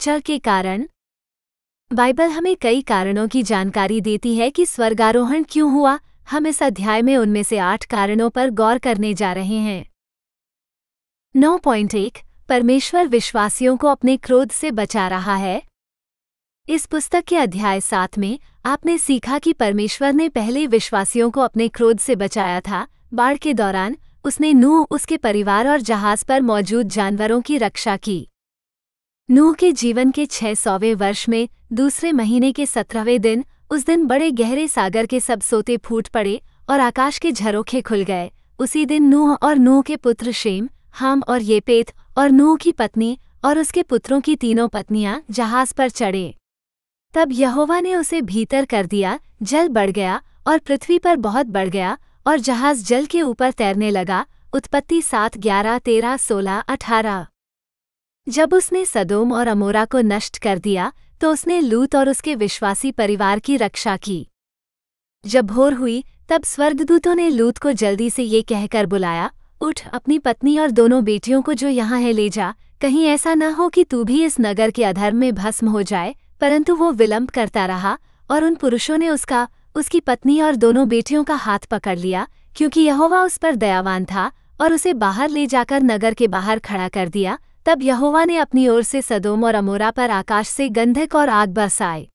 चर के कारण। बाइबल हमें कई कारणों की जानकारी देती है कि स्वर्गारोहण क्यों हुआ। हम इस अध्याय में उनमें से 8 कारणों पर गौर करने जा रहे हैं। 9.1 परमेश्वर विश्वासियों को अपने क्रोध से बचा रहा है। इस पुस्तक के अध्याय 7 में आपने सीखा कि परमेश्वर ने पहले विश्वासियों को अपने क्रोध से बचाया था। बाढ़ के दौरान उसने नूह, उसके परिवार और जहाज पर मौजूद जानवरों की रक्षा की। नूह के जीवन के 600वें वर्ष में दूसरे महीने के 17वें दिन, उस दिन बड़े गहरे सागर के सब सोते फूट पड़े और आकाश के झरोखे खुल गए। उसी दिन नूह और नूह के पुत्र शेम, हाम और येपेत और नूह की पत्नी और उसके पुत्रों की तीनों पत्नियां जहाज पर चढ़े। तब यहोवा ने उसे भीतर कर दिया, जल बढ़ गया और पृथ्वी पर बहुत बढ़ गया और जहाज जल के ऊपर तैरने लगा। उत्पत्ति 7, 11, 13, 16, 18। जब उसने सदोम और अमोरा को नष्ट कर दिया तो उसने लूत और उसके विश्वासी परिवार की रक्षा की। जब भोर हुई तब स्वर्गदूतों ने लूत को जल्दी से ये कहकर बुलाया, उठ, अपनी पत्नी और दोनों बेटियों को जो यहाँ है ले जा, कहीं ऐसा न हो कि तू भी इस नगर के अधर्म में भस्म हो जाए। परंतु वो विलंब करता रहा और उन पुरुषों ने उसकी पत्नी और दोनों बेटियों का हाथ पकड़ लिया, क्योंकि यहोवा उस पर दयावान था, और उसे बाहर ले जाकर नगर के बाहर खड़ा कर दिया। तब यहोवा ने अपनी ओर से सदोम और अमोरा पर आकाश से गंधक और आग बरसाए।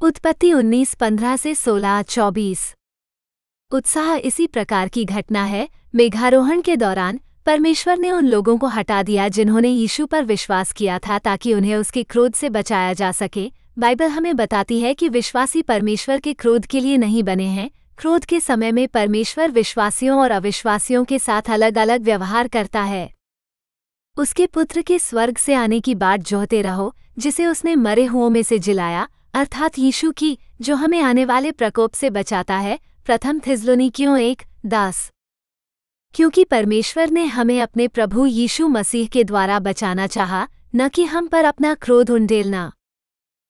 उत्पत्ति 19, 15 से 16, 24। उत्साह इसी प्रकार की घटना है। मेघारोहण के दौरान परमेश्वर ने उन लोगों को हटा दिया जिन्होंने यीशु पर विश्वास किया था, ताकि उन्हें उसके क्रोध से बचाया जा सके। बाइबल हमें बताती है कि विश्वासी परमेश्वर के क्रोध के लिए नहीं बने हैं। क्रोध के समय में परमेश्वर विश्वासियों और अविश्वासियों के साथ अलग अलग व्यवहार करता है। उसके पुत्र के स्वर्ग से आने की बाट जोहते रहो, जिसे उसने मरे हुओं में से जिलाया, अर्थात यीशु की, जो हमें आने वाले प्रकोप से बचाता है। प्रथम थिस्सलुनीकियों 1, 10। क्योंकि परमेश्वर ने हमें अपने प्रभु यीशु मसीह के द्वारा बचाना चाहा, न कि हम पर अपना क्रोध उंडेलना।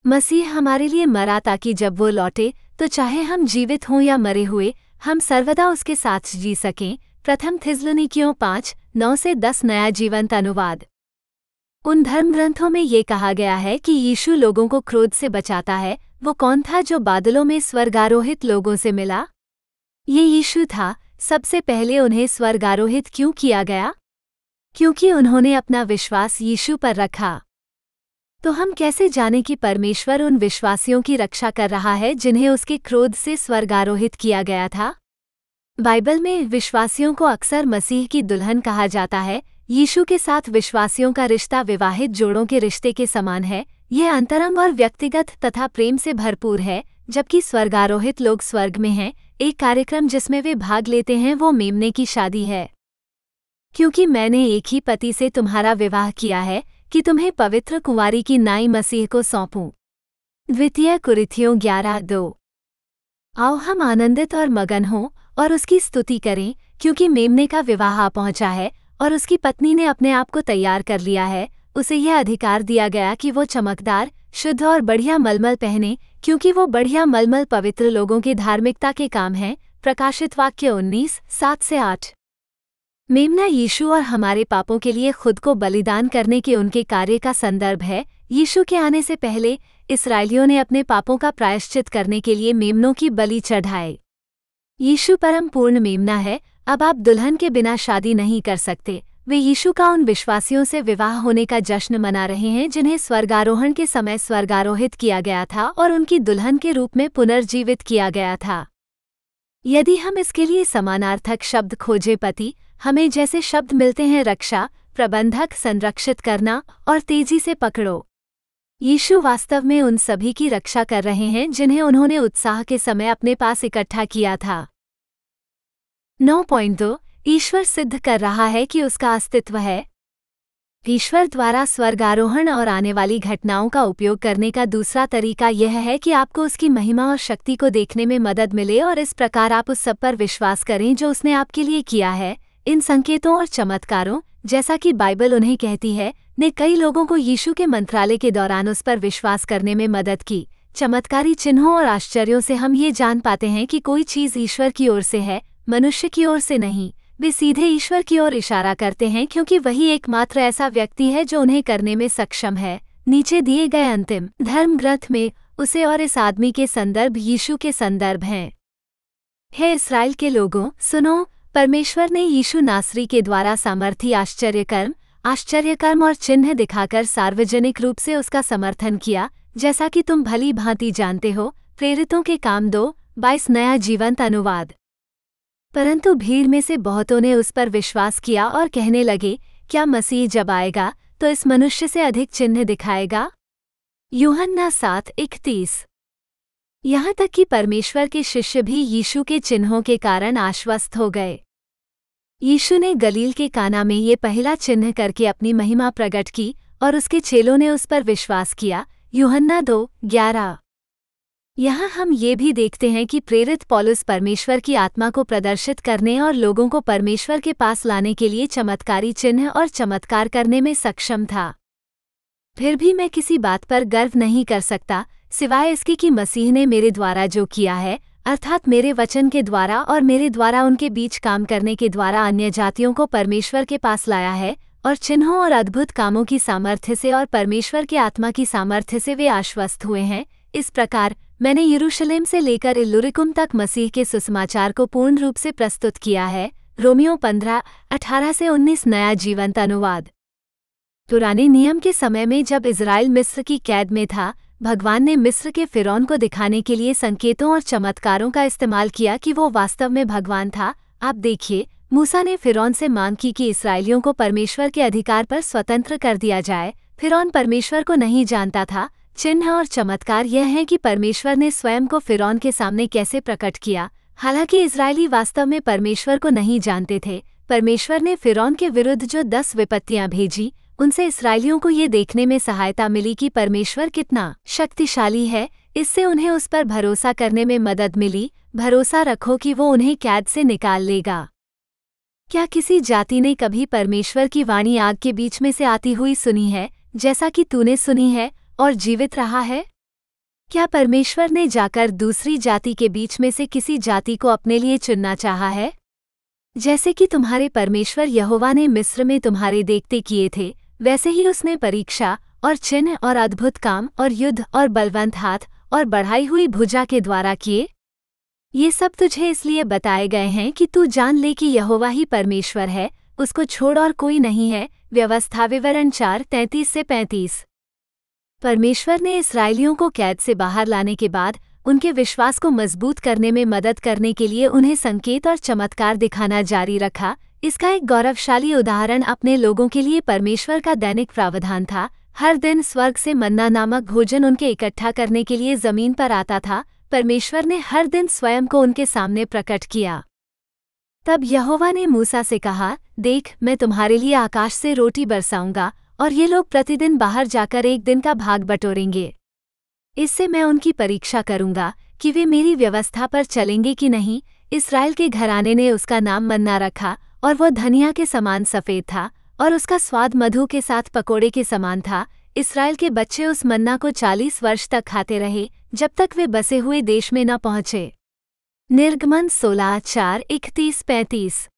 मसीह हमारे लिए मरा ताकि जब वो लौटे तो चाहे हम जीवित हों या मरे हुए, हम सर्वदा उसके साथ जी सकें। प्रथम थिस्सलुनीकियों 5, 9 से 10 नया जीवंत अनुवाद। उन धर्म ग्रंथों में ये कहा गया है कि यीशु लोगों को क्रोध से बचाता है। वो कौन था जो बादलों में स्वर्गारोहित लोगों से मिला? ये यीशु था। सबसे पहले उन्हें स्वर्गारोहित क्यों किया गया? क्योंकि उन्होंने अपना विश्वास यीशु पर रखा। तो हम कैसे जाने कि परमेश्वर उन विश्वासियों की रक्षा कर रहा है जिन्हें उसके क्रोध से स्वर्गारोहित किया गया था? बाइबल में विश्वासियों को अक्सर मसीह की दुल्हन कहा जाता है। यीशु के साथ विश्वासियों का रिश्ता विवाहित जोड़ों के रिश्ते के समान है। यह अंतरंग और व्यक्तिगत तथा प्रेम से भरपूर है। जबकि स्वर्गारोहित लोग स्वर्ग में हैं, एक कार्यक्रम जिसमें वे भाग लेते हैं वो मेमने की शादी है। क्योंकि मैंने एक ही पति से तुम्हारा विवाह किया है कि तुम्हें पवित्र कुंवारी की नाई मसीह को सौंपूं। द्वितीय कुरिन्थियों 11, 2। आओ हम आनंदित और मगन हों और उसकी स्तुति करें, क्योंकि मेमने का विवाह आ पहुंचा है और उसकी पत्नी ने अपने आप को तैयार कर लिया है। उसे यह अधिकार दिया गया कि वो चमकदार, शुद्ध और बढ़िया मलमल पहने, क्योंकि वो बढ़िया मलमल पवित्र लोगों की धार्मिकता के काम है। प्रकाशित वाक्य 19, 7 से 8। मेमना यीशु और हमारे पापों के लिए खुद को बलिदान करने के उनके कार्य का संदर्भ है। यीशु के आने से पहले इस्राएलियों ने अपने पापों का प्रायश्चित करने के लिए मेमनों की बलि चढ़ाए। यीशु परम पूर्ण मेमना है। अब आप दुल्हन के बिना शादी नहीं कर सकते। वे यीशु का उन विश्वासियों से विवाह होने का जश्न मना रहे हैं जिन्हें स्वर्गारोहण के समय स्वर्गारोहित किया गया था और उनकी दुल्हन के रूप में पुनर्जीवित किया गया था। यदि हम इसके लिए समानार्थक शब्द खोजें, पति, हमें जैसे शब्द मिलते हैं रक्षा, प्रबंधक, संरक्षित करना और तेजी से पकड़ो। यीशु वास्तव में उन सभी की रक्षा कर रहे हैं जिन्हें उन्होंने उत्साह के समय अपने पास इकट्ठा किया था। 9.2 ईश्वर सिद्ध कर रहा है कि उसका अस्तित्व है। ईश्वर द्वारा स्वर्गारोहण और आने वाली घटनाओं का उपयोग करने का दूसरा तरीका यह है कि आपको उसकी महिमा और शक्ति को देखने में मदद मिले और इस प्रकार आप उस सब पर विश्वास करें जो उसने आपके लिए किया है। इन संकेतों और चमत्कारों, जैसा कि बाइबल उन्हें कहती है, ने कई लोगों को यीशु के मंत्रालय के दौरान उस पर विश्वास करने में मदद की। चमत्कारी चिन्हों और आश्चर्यों से हम ये जान पाते हैं कि कोई चीज़ ईश्वर की ओर से है, मनुष्य की ओर से नहीं। वे सीधे ईश्वर की ओर इशारा करते हैं क्योंकि वही एकमात्र ऐसा व्यक्ति है जो उन्हें करने में सक्षम है। नीचे दिए गए अंतिम धर्म ग्रंथ में उसे और इस आदमी के संदर्भ यीशु के संदर्भ हैं। हे इस्राएल के लोगों, सुनो, परमेश्वर ने यीशु नासरी के द्वारा सामर्थी आश्चर्यकर्म और चिन्ह दिखाकर सार्वजनिक रूप से उसका समर्थन किया, जैसा कि तुम भली भांति जानते हो। प्रेरितों के काम 2:22 नया जीवंत अनुवाद। परंतु भीड़ में से बहुतों ने उस पर विश्वास किया और कहने लगे, क्या मसीह जब आएगा तो इस मनुष्य से अधिक चिन्ह दिखाएगा? यूहन्ना 7:31। यहाँ तक कि परमेश्वर के शिष्य भी यीशु के चिन्हों के कारण आश्वस्त हो गए। यीशु ने गलील के काना में ये पहला चिन्ह करके अपनी महिमा प्रकट की और उसके चेलों ने उस पर विश्वास किया। यूहन्ना 2:11। यहाँ हम ये भी देखते हैं कि प्रेरित पौलुस परमेश्वर की आत्मा को प्रदर्शित करने और लोगों को परमेश्वर के पास लाने के लिए चमत्कारी चिन्ह और चमत्कार करने में सक्षम था। फिर भी मैं किसी बात पर गर्व नहीं कर सकता सिवाय इसके कि मसीह ने मेरे द्वारा जो किया है, अर्थात मेरे वचन के द्वारा और मेरे द्वारा उनके बीच काम करने के द्वारा अन्य जातियों को परमेश्वर के पास लाया है, और चिन्हों और अद्भुत कामों की सामर्थ्य से और परमेश्वर के आत्मा की सामर्थ्य से वे आश्वस्त हुए हैं। इस प्रकार मैंने यरूशलेम से लेकर इल्लुरिकुम तक मसीह के सुसमाचार को पूर्ण रूप से प्रस्तुत किया है। रोमियो 15:18-19 नया जीवंत अनुवाद। पुराने नियम के समय में जब इज़राइल मिस्र की कैद में था, भगवान ने मिस्र के फिरौन को दिखाने के लिए संकेतों और चमत्कारों का इस्तेमाल किया कि वो वास्तव में भगवान था। आप देखिए, मूसा ने फिरौन से मांग की कि इस्राएलियों को परमेश्वर के अधिकार पर स्वतंत्र कर दिया जाए। फिरौन परमेश्वर को नहीं जानता था। चिन्ह और चमत्कार यह है कि परमेश्वर ने स्वयं को फिरौन के सामने कैसे प्रकट किया। हालांकि इजरायली वास्तव में परमेश्वर को नहीं जानते थे, परमेश्वर ने फिरौन के विरुद्ध जो 10 विपत्तियां भेजी, उनसे इस्राएलियों को ये देखने में सहायता मिली कि परमेश्वर कितना शक्तिशाली है। इससे उन्हें उस पर भरोसा करने में मदद मिली। भरोसा रखो कि वो उन्हें कैद से निकाल लेगा। क्या किसी जाति ने कभी परमेश्वर की वाणी आग के बीच में से आती हुई सुनी है, जैसा कि तूने सुनी है और जीवित रहा है? क्या परमेश्वर ने जाकर दूसरी जाति के बीच में से किसी जाति को अपने लिए चुनना चाहा है? जैसे कि तुम्हारे परमेश्वर यहोवा ने मिस्र में तुम्हारे देखते किए थे, वैसे ही उसने परीक्षा और चिन्ह और अद्भुत काम और युद्ध और बलवंत हाथ और बढ़ाई हुई भुजा के द्वारा किए। ये सब तुझे इसलिए बताए गए हैं कि तू जान ले कि यहोवा ही परमेश्वर है, उसको छोड़ और कोई नहीं है। व्यवस्था विवरण 4:33-35। परमेश्वर ने इस्राएलियों को कैद से बाहर लाने के बाद उनके विश्वास को मजबूत करने में मदद करने के लिए उन्हें संकेत और चमत्कार दिखाना जारी रखा। इसका एक गौरवशाली उदाहरण अपने लोगों के लिए परमेश्वर का दैनिक प्रावधान था। हर दिन स्वर्ग से मन्ना नामक भोजन उनके इकट्ठा करने के लिए जमीन पर आता था। परमेश्वर ने हर दिन स्वयं को उनके सामने प्रकट किया। तब यहोवा ने मूसा से कहा, देख, मैं तुम्हारे लिए आकाश से रोटी बरसाऊंगा और ये लोग प्रतिदिन बाहर जाकर एक दिन का भाग बटोरेंगे। इससे मैं उनकी परीक्षा करूंगा कि वे मेरी व्यवस्था पर चलेंगे कि नहीं। इस्राएल के घराने ने उसका नाम मन्ना रखा और वह धनिया के समान सफ़ेद था और उसका स्वाद मधु के साथ पकोड़े के समान था। इस्राएल के बच्चे उस मन्ना को 40 वर्ष तक खाते रहे, जब तक वे बसे हुए देश में न पहुँचे। निर्गमन 16:4-31-35।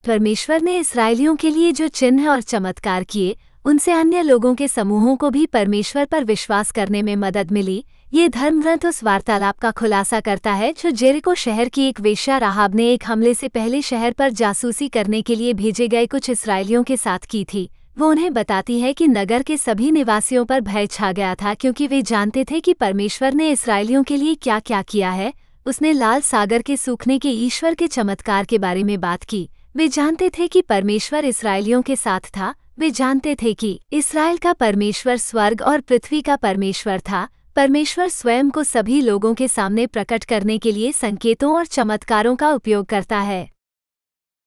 परमेश्वर ने इस्राएलियों के लिए जो चिन्ह और चमत्कार किए, उनसे अन्य लोगों के समूहों को भी परमेश्वर पर विश्वास करने में मदद मिली। ये धर्मग्रंथ उस वार्तालाप का खुलासा करता है जो जेरिको शहर की एक वेश्या राहाब ने एक हमले से पहले शहर पर जासूसी करने के लिए भेजे गए कुछ इस्राएलियों के साथ की थी। वो उन्हें बताती है कि नगर के सभी निवासियों पर भय छा गया था, क्योंकि वे जानते थे कि परमेश्वर ने इस्राएलियों के लिए क्या क्या किया है। उसने लाल सागर के सूखने के ईश्वर के चमत्कार के बारे में बात की। वे जानते थे कि परमेश्वर इस्राएलियों के साथ था। वे जानते थे कि इस्राएल का परमेश्वर स्वर्ग और पृथ्वी का परमेश्वर था। परमेश्वर स्वयं को सभी लोगों के सामने प्रकट करने के लिए संकेतों और चमत्कारों का उपयोग करता है।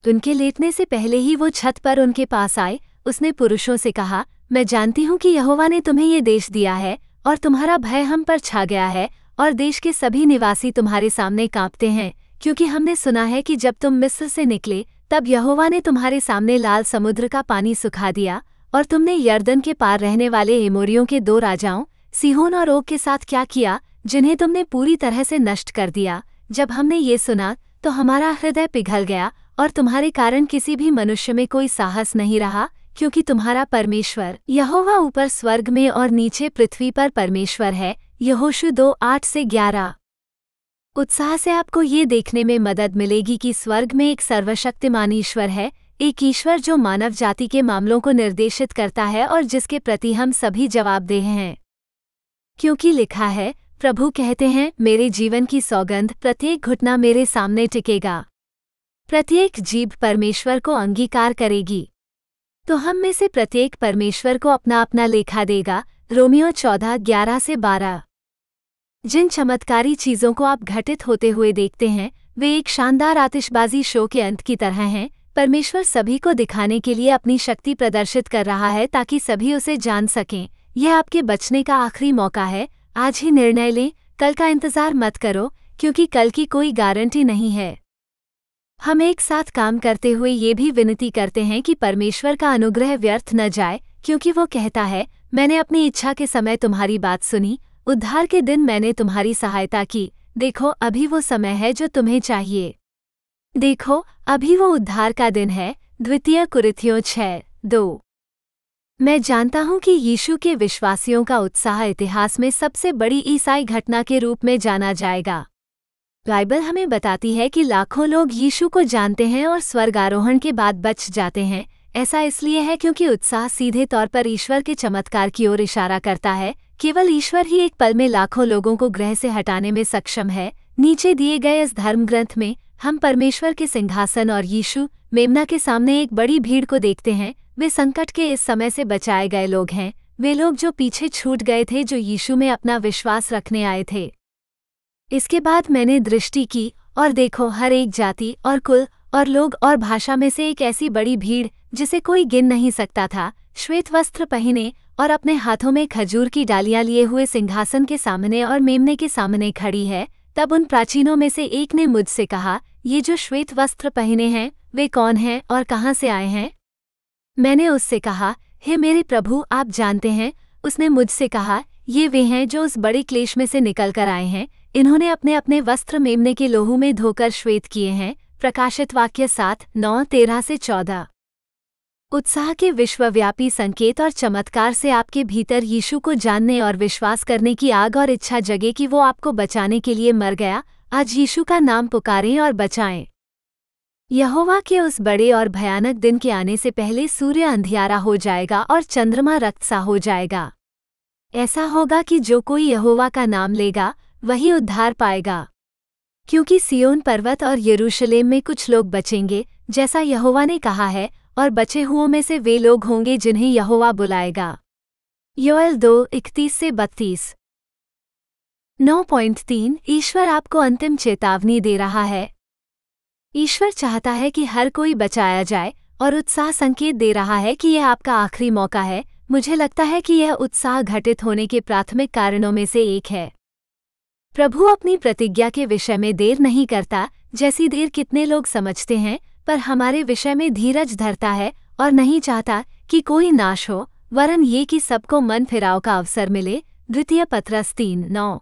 उनके लेटने से पहले ही वो छत पर उनके पास आए। उसने पुरुषों से कहा, मैं जानती हूँ कि यहोवा ने तुम्हें ये देश दिया है और तुम्हारा भय हम पर छा गया है और देश के सभी निवासी तुम्हारे सामने कांपते हैं, क्योंकि हमने सुना है कि जब तुम मिस्र से निकले तब यहोवा ने तुम्हारे सामने लाल समुद्र का पानी सुखा दिया और तुमने यरदन के पार रहने वाले एमोरियों के 2 राजाओं सीहोन और ओग के साथ क्या किया, जिन्हें तुमने पूरी तरह से नष्ट कर दिया। जब हमने ये सुना तो हमारा हृदय पिघल गया और तुम्हारे कारण किसी भी मनुष्य में कोई साहस नहीं रहा क्योंकि तुम्हारा परमेश्वर यहोवा ऊपर स्वर्ग में और नीचे पृथ्वी पर परमेश्वर है। यहोशू 2:8-11। उत्साह से आपको ये देखने में मदद मिलेगी कि स्वर्ग में एक सर्वशक्तिमान ईश्वर है, एक ईश्वर जो मानव जाति के मामलों को निर्देशित करता है और जिसके प्रति हम सभी जवाबदेह हैं। क्योंकि लिखा है, प्रभु कहते हैं, मेरे जीवन की सौगंध, प्रत्येक घुटना मेरे सामने टिकेगा, प्रत्येक जीभ परमेश्वर को अंगीकार करेगी। तो हम में से प्रत्येक परमेश्वर को अपना अपना लेखा देगा। रोमियो 14:11-12। जिन चमत्कारी चीजों को आप घटित होते हुए देखते हैं वे एक शानदार आतिशबाजी शो के अंत की तरह हैं। परमेश्वर सभी को दिखाने के लिए अपनी शक्ति प्रदर्शित कर रहा है ताकि सभी उसे जान सकें। यह आपके बचने का आखिरी मौका है। आज ही निर्णय लें, कल का इंतजार मत करो, क्योंकि कल की कोई गारंटी नहीं है। हम एक साथ काम करते हुए ये भी विनती करते हैं कि परमेश्वर का अनुग्रह व्यर्थ न जाए, क्योंकि वो कहता है, मैंने अपनी इच्छा के समय तुम्हारी बात सुनी, उद्धार के दिन मैंने तुम्हारी सहायता की। देखो, अभी वो समय है जो तुम्हें चाहिए। देखो, अभी वो उद्धार का दिन है। 2 कुरिन्थियों 6:2। मैं जानता हूं कि यीशु के विश्वासियों का उत्साह इतिहास में सबसे बड़ी ईसाई घटना के रूप में जाना जाएगा। बाइबल हमें बताती है कि लाखों लोग यीशु को जानते हैं और स्वर्गारोहण के बाद बच जाते हैं। ऐसा इसलिए है क्योंकि उत्साह सीधे तौर पर ईश्वर के चमत्कार की ओर इशारा करता है। केवल ईश्वर ही एक पल में लाखों लोगों को ग्रह से हटाने में सक्षम है। नीचे दिए गए इस धर्म ग्रंथ में हम परमेश्वर के सिंहासन और यीशु मेमना के सामने एक बड़ी भीड़ को देखते हैं। वे संकट के इस समय से बचाए गए लोग हैं, वे लोग जो पीछे छूट गए थे, जो यीशु में अपना विश्वास रखने आए थे। इसके बाद मैंने दृष्टि की और देखो, हर एक जाति और कुल और लोग और भाषा में से एक ऐसी बड़ी भीड़ जिसे कोई गिन नहीं सकता था, श्वेत वस्त्र पहने और अपने हाथों में खजूर की डालियां लिए हुए सिंहासन के सामने और मेमने के सामने खड़ी है। तब उन प्राचीनों में से एक ने मुझसे कहा, ये जो श्वेत वस्त्र पहने हैं वे कौन हैं और कहाँ से आए हैं? मैंने उससे कहा, हे मेरे प्रभु, आप जानते हैं। उसने मुझसे कहा, ये वे हैं जो उस बड़े क्लेश में से निकल कर आए हैं। इन्होंने अपने अपने वस्त्र मेमने के लोहू में धोकर श्वेत किए हैं। प्रकाशित वाक्य 7:9-13-14। उत्साह के विश्वव्यापी संकेत और चमत्कार से आपके भीतर यीशु को जानने और विश्वास करने की आग और इच्छा जगे कि वो आपको बचाने के लिए मर गया। आज यीशु का नाम पुकारें और बचाएं। यहोवा के उस बड़े और भयानक दिन के आने से पहले सूर्य अंधियारा हो जाएगा और चंद्रमा रक्त सा हो जाएगा। ऐसा होगा कि जो कोई यहोवा का नाम लेगा वही उद्धार पाएगा। क्योंकि सियोन पर्वत और यरूशलेम में कुछ लोग बचेंगे, जैसा यहोवा ने कहा है, और बचे हुओं में से वे लोग होंगे जिन्हें यहोवा बुलाएगा। योएल 2:31-32। 9.3 ईश्वर आपको अंतिम चेतावनी दे रहा है। ईश्वर चाहता है कि हर कोई बचाया जाए और उत्साह संकेत दे रहा है कि यह आपका आखिरी मौका है। मुझे लगता है कि यह उत्साह घटित होने के प्राथमिक कारणों में से एक है। प्रभु अपनी प्रतिज्ञा के विषय में देर नहीं करता, जैसी देर कितने लोग समझते हैं, पर हमारे विषय में धीरज धरता है और नहीं चाहता कि कोई नाश हो, वरन ये कि सबको मन फिराव का अवसर मिले। 2 पतरस 3:9।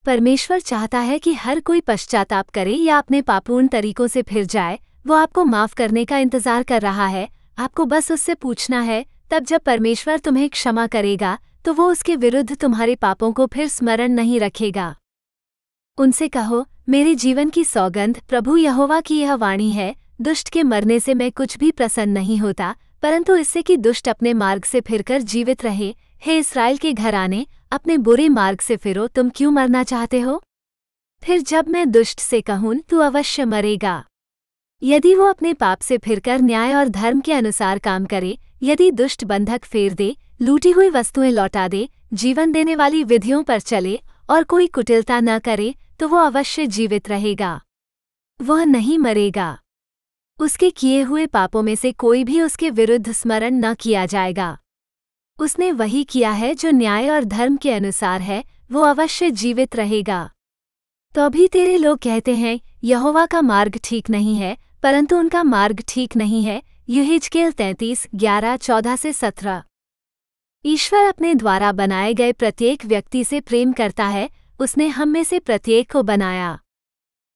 परमेश्वर चाहता है कि हर कोई पश्चाताप करे या अपने पापूर्ण तरीकों से फिर जाए। वो आपको माफ करने का इंतजार कर रहा है। आपको बस उससे पूछना है। तब जब परमेश्वर तुम्हें क्षमा करेगा तो वो उसके विरुद्ध तुम्हारे पापों को फिर स्मरण नहीं रखेगा। उनसे कहो, मेरे जीवन की सौगंध, प्रभु यहोवा की यह वाणी है, दुष्ट के मरने से मैं कुछ भी प्रसन्न नहीं होता, परंतु इससे कि दुष्ट अपने मार्ग से फिरकर जीवित रहे। हे इस्राएल के घराने, अपने बुरे मार्ग से फिरो। तुम क्यों मरना चाहते हो? फिर जब मैं दुष्ट से कहूँ, तू अवश्य मरेगा। यदि वो अपने पाप से फिरकर न्याय और धर्म के अनुसार काम करे, यदि दुष्ट बंधक फेर दे, लूटी हुई वस्तुएं लौटा दे, जीवन देने वाली विधियों पर चले और कोई कुटिलता न करे, तो वो अवश्य जीवित रहेगा, वह नहीं मरेगा। उसके किए हुए पापों में से कोई भी उसके विरुद्ध स्मरण न किया जाएगा। उसने वही किया है जो न्याय और धर्म के अनुसार है, वो अवश्य जीवित रहेगा। तो अभी तेरे लोग कहते हैं, यहोवा का मार्ग ठीक नहीं है, परंतु उनका मार्ग ठीक नहीं है। यहेजकेल 33:11-14-17। ईश्वर अपने द्वारा बनाए गए प्रत्येक व्यक्ति से प्रेम करता है। उसने हम में से प्रत्येक को बनाया।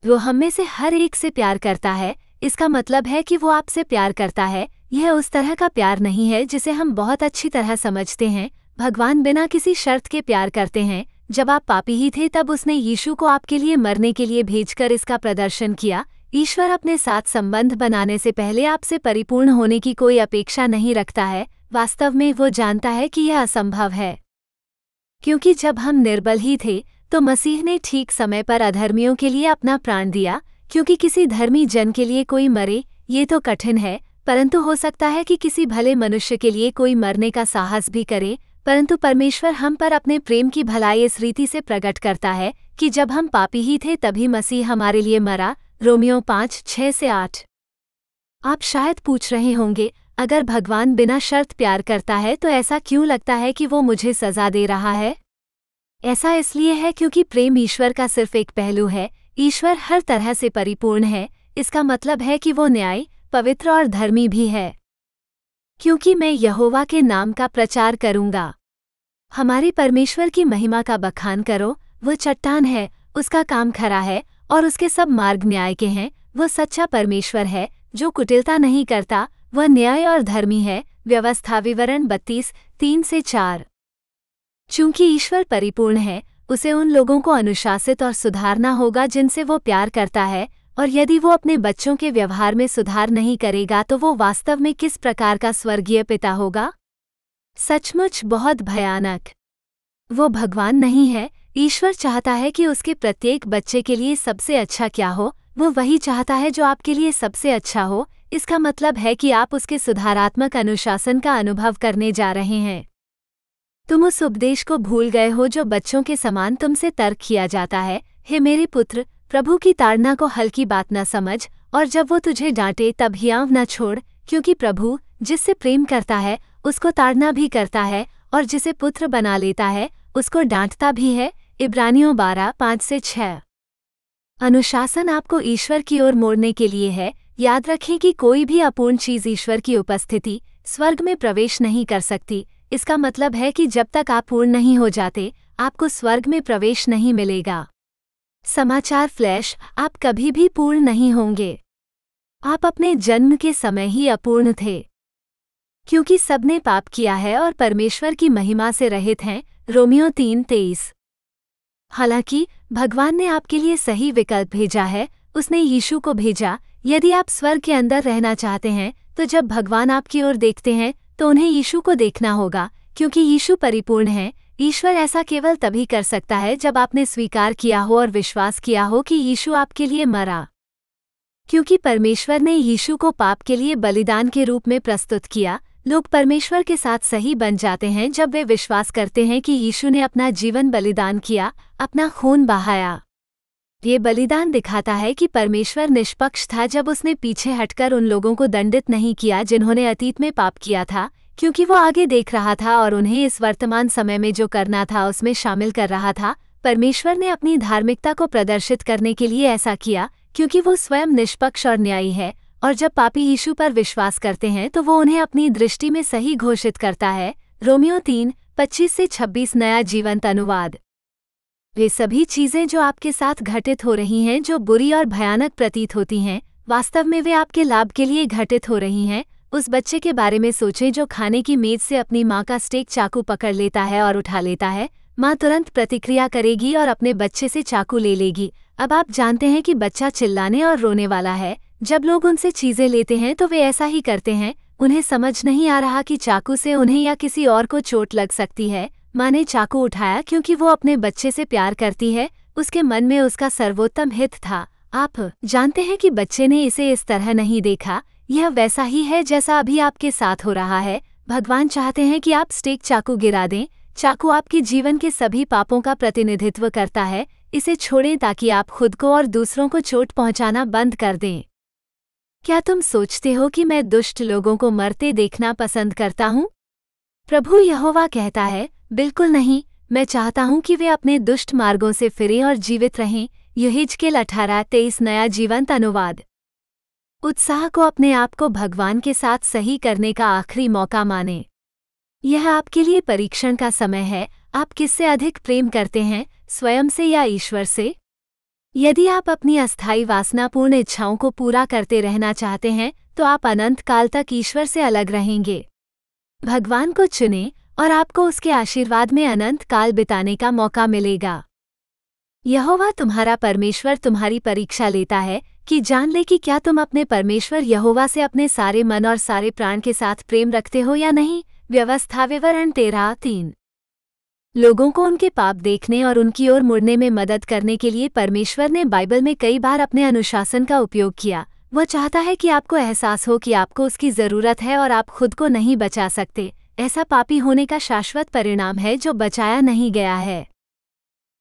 वो हम में से हर एक से प्यार करता है। इसका मतलब है कि वो आपसे प्यार करता है, यह उस तरह का प्यार नहीं है जिसे हम बहुत अच्छी तरह समझते हैं। भगवान बिना किसी शर्त के प्यार करते हैं। जब आप पापी ही थे तब उसने यीशु को आपके लिए मरने के लिए भेजकर इसका प्रदर्शन किया। ईश्वर अपने साथ संबंध बनाने से पहले आपसे परिपूर्ण होने की कोई अपेक्षा नहीं रखता है। वास्तव में वो जानता है कि यह असंभव है, क्योंकि जब हम निर्बल ही थे तो मसीह ने ठीक समय पर अधर्मियों के लिए अपना प्राण दिया। क्योंकि किसी धर्मी जन के लिए कोई मरे, ये तो कठिन है, परंतु हो सकता है कि किसी भले मनुष्य के लिए कोई मरने का साहस भी करे। परंतु परमेश्वर हम पर अपने प्रेम की भलाई इस रीति से प्रकट करता है कि जब हम पापी ही थे तभी मसीह हमारे लिए मरा। रोमियो 5:6-8। आप शायद पूछ रहे होंगे, अगर भगवान बिना शर्त प्यार करता है तो ऐसा क्यों लगता है कि वो मुझे सजा दे रहा है? ऐसा इसलिए है क्योंकि प्रेम ईश्वर का सिर्फ एक पहलू है। ईश्वर हर तरह से परिपूर्ण है। इसका मतलब है कि वो न्यायी, पवित्र और धर्मी भी है। क्योंकि मैं यहोवा के नाम का प्रचार करूंगा। हमारे परमेश्वर की महिमा का बखान करो। वो चट्टान है, उसका काम खरा है और उसके सब मार्ग न्याय के हैं। वो सच्चा परमेश्वर है जो कुटिलता नहीं करता। वह न्याय और धर्मी है। व्यवस्था विवरण 32:3-4। चूंकि ईश्वर परिपूर्ण है, उसे उन लोगों को अनुशासित और सुधारना होगा जिनसे वो प्यार करता है, और यदि वो अपने बच्चों के व्यवहार में सुधार नहीं करेगा तो वो वास्तव में किस प्रकार का स्वर्गीय पिता होगा? सचमुच बहुत भयानक। वो भगवान नहीं है। ईश्वर चाहता है कि उसके प्रत्येक बच्चे के लिए सबसे अच्छा क्या हो। वो वही चाहता है जो आपके लिए सबसे अच्छा हो। इसका मतलब है कि आप उसके सुधारात्मक अनुशासन का अनुभव करने जा रहे हैं। तुम उस उपदेश को भूल गए हो जो बच्चों के समान तुमसे तर्क किया जाता है। हे मेरे पुत्र, प्रभु की ताड़ना को हल्की बात न समझ, और जब वो तुझे डांटे तब हियाव न छोड़, क्योंकि प्रभु जिससे प्रेम करता है उसको ताड़ना भी करता है, और जिसे पुत्र बना लेता है उसको डांटता भी है। इब्रानियों 12:5-6। अनुशासन आपको ईश्वर की ओर मोड़ने के लिए है। याद रखें कि कोई भी अपूर्ण चीज ईश्वर की उपस्थिति स्वर्ग में प्रवेश नहीं कर सकती। इसका मतलब है कि जब तक आप पूर्ण नहीं हो जाते, आपको स्वर्ग में प्रवेश नहीं मिलेगा। समाचार फ्लैश, आप कभी भी पूर्ण नहीं होंगे। आप अपने जन्म के समय ही अपूर्ण थे, क्योंकि सबने पाप किया है और परमेश्वर की महिमा से रहित हैं। रोमियो 3:23। हालांकि भगवान ने आपके लिए सही विकल्प भेजा है। उसने यीशु को भेजा। यदि आप स्वर्ग के अंदर रहना चाहते हैं तो जब भगवान आपकी ओर देखते हैं तो उन्हें यीशु को देखना होगा, क्योंकि यीशु परिपूर्ण है। ईश्वर ऐसा केवल तभी कर सकता है जब आपने स्वीकार किया हो और विश्वास किया हो कि यीशु आपके लिए मरा। क्योंकि परमेश्वर ने यीशु को पाप के लिए बलिदान के रूप में प्रस्तुत किया। लोग परमेश्वर के साथ सही बन जाते हैं जब वे विश्वास करते हैं कि यीशु ने अपना जीवन बलिदान किया, अपना खून बहाया। ये बलिदान दिखाता है कि परमेश्वर निष्पक्ष था जब उसने पीछे हटकर उन लोगों को दंडित नहीं किया जिन्होंने अतीत में पाप किया था, क्योंकि वो आगे देख रहा था और उन्हें इस वर्तमान समय में जो करना था उसमें शामिल कर रहा था। परमेश्वर ने अपनी धार्मिकता को प्रदर्शित करने के लिए ऐसा किया, क्योंकि वो स्वयं निष्पक्ष और न्यायी है, और जब पापी यीशु पर विश्वास करते हैं तो वो उन्हें अपनी दृष्टि में सही घोषित करता है। रोमियो 3:25-26 नया जीवंत अनुवाद। वे सभी चीजें जो आपके साथ घटित हो रही हैं, जो बुरी और भयानक प्रतीत होती हैं, वास्तव में वे आपके लाभ के लिए घटित हो रही हैं। उस बच्चे के बारे में सोचें जो खाने की मेज से अपनी माँ का स्टेक चाकू पकड़ लेता है और उठा लेता है। माँ तुरंत प्रतिक्रिया करेगी और अपने बच्चे से चाकू ले लेगी। अब आप जानते हैं कि बच्चा चिल्लाने और रोने वाला है। जब लोग उनसे चीजें लेते हैं तो वे ऐसा ही करते हैं। उन्हें समझ नहीं आ रहा कि चाकू से उन्हें या किसी और को चोट लग सकती है। माँ ने चाकू उठाया क्योंकि वो अपने बच्चे से प्यार करती है। उसके मन में उसका सर्वोत्तम हित था। आप जानते हैं कि बच्चे ने इसे इस तरह नहीं देखा। यह वैसा ही है जैसा अभी आपके साथ हो रहा है। भगवान चाहते हैं कि आप स्टेक चाकू गिरा दें। चाकू आपके जीवन के सभी पापों का प्रतिनिधित्व करता है। इसे छोड़ें ताकि आप खुद को और दूसरों को चोट पहुंचाना बंद कर दें। क्या तुम सोचते हो कि मैं दुष्ट लोगों को मरते देखना पसंद करता हूँ? प्रभु यहोवा कहता है, बिल्कुल नहीं। मैं चाहता हूँ कि वे अपने दुष्ट मार्गों से फिरें और जीवित रहें। यहेजकेल 18:23 नया जीवंत अनुवाद। उत्साह को अपने आप को भगवान के साथ सही करने का आखिरी मौका माने। यह आपके लिए परीक्षण का समय है। आप किससे अधिक प्रेम करते हैं, स्वयं से या ईश्वर से? यदि आप अपनी अस्थायी वासनापूर्ण इच्छाओं को पूरा करते रहना चाहते हैं तो आप अनंत काल तक ईश्वर से अलग रहेंगे। भगवान को चुनें और आपको उसके आशीर्वाद में अनंत काल बिताने का मौका मिलेगा। यहोवा तुम्हारा परमेश्वर तुम्हारी परीक्षा लेता है कि जान ले कि क्या तुम अपने परमेश्वर यहोवा से अपने सारे मन और सारे प्राण के साथ प्रेम रखते हो या नहीं। व्यवस्था विवरण 13:3। लोगों को उनके पाप देखने और उनकी ओर मुड़ने में मदद करने के लिए परमेश्वर ने बाइबल में कई बार अपने अनुशासन का उपयोग किया। वह चाहता है कि आपको एहसास हो कि आपको उसकी ज़रूरत है और आप खुद को नहीं बचा सकते। ऐसा पापी होने का शाश्वत परिणाम है जो बचाया नहीं गया है।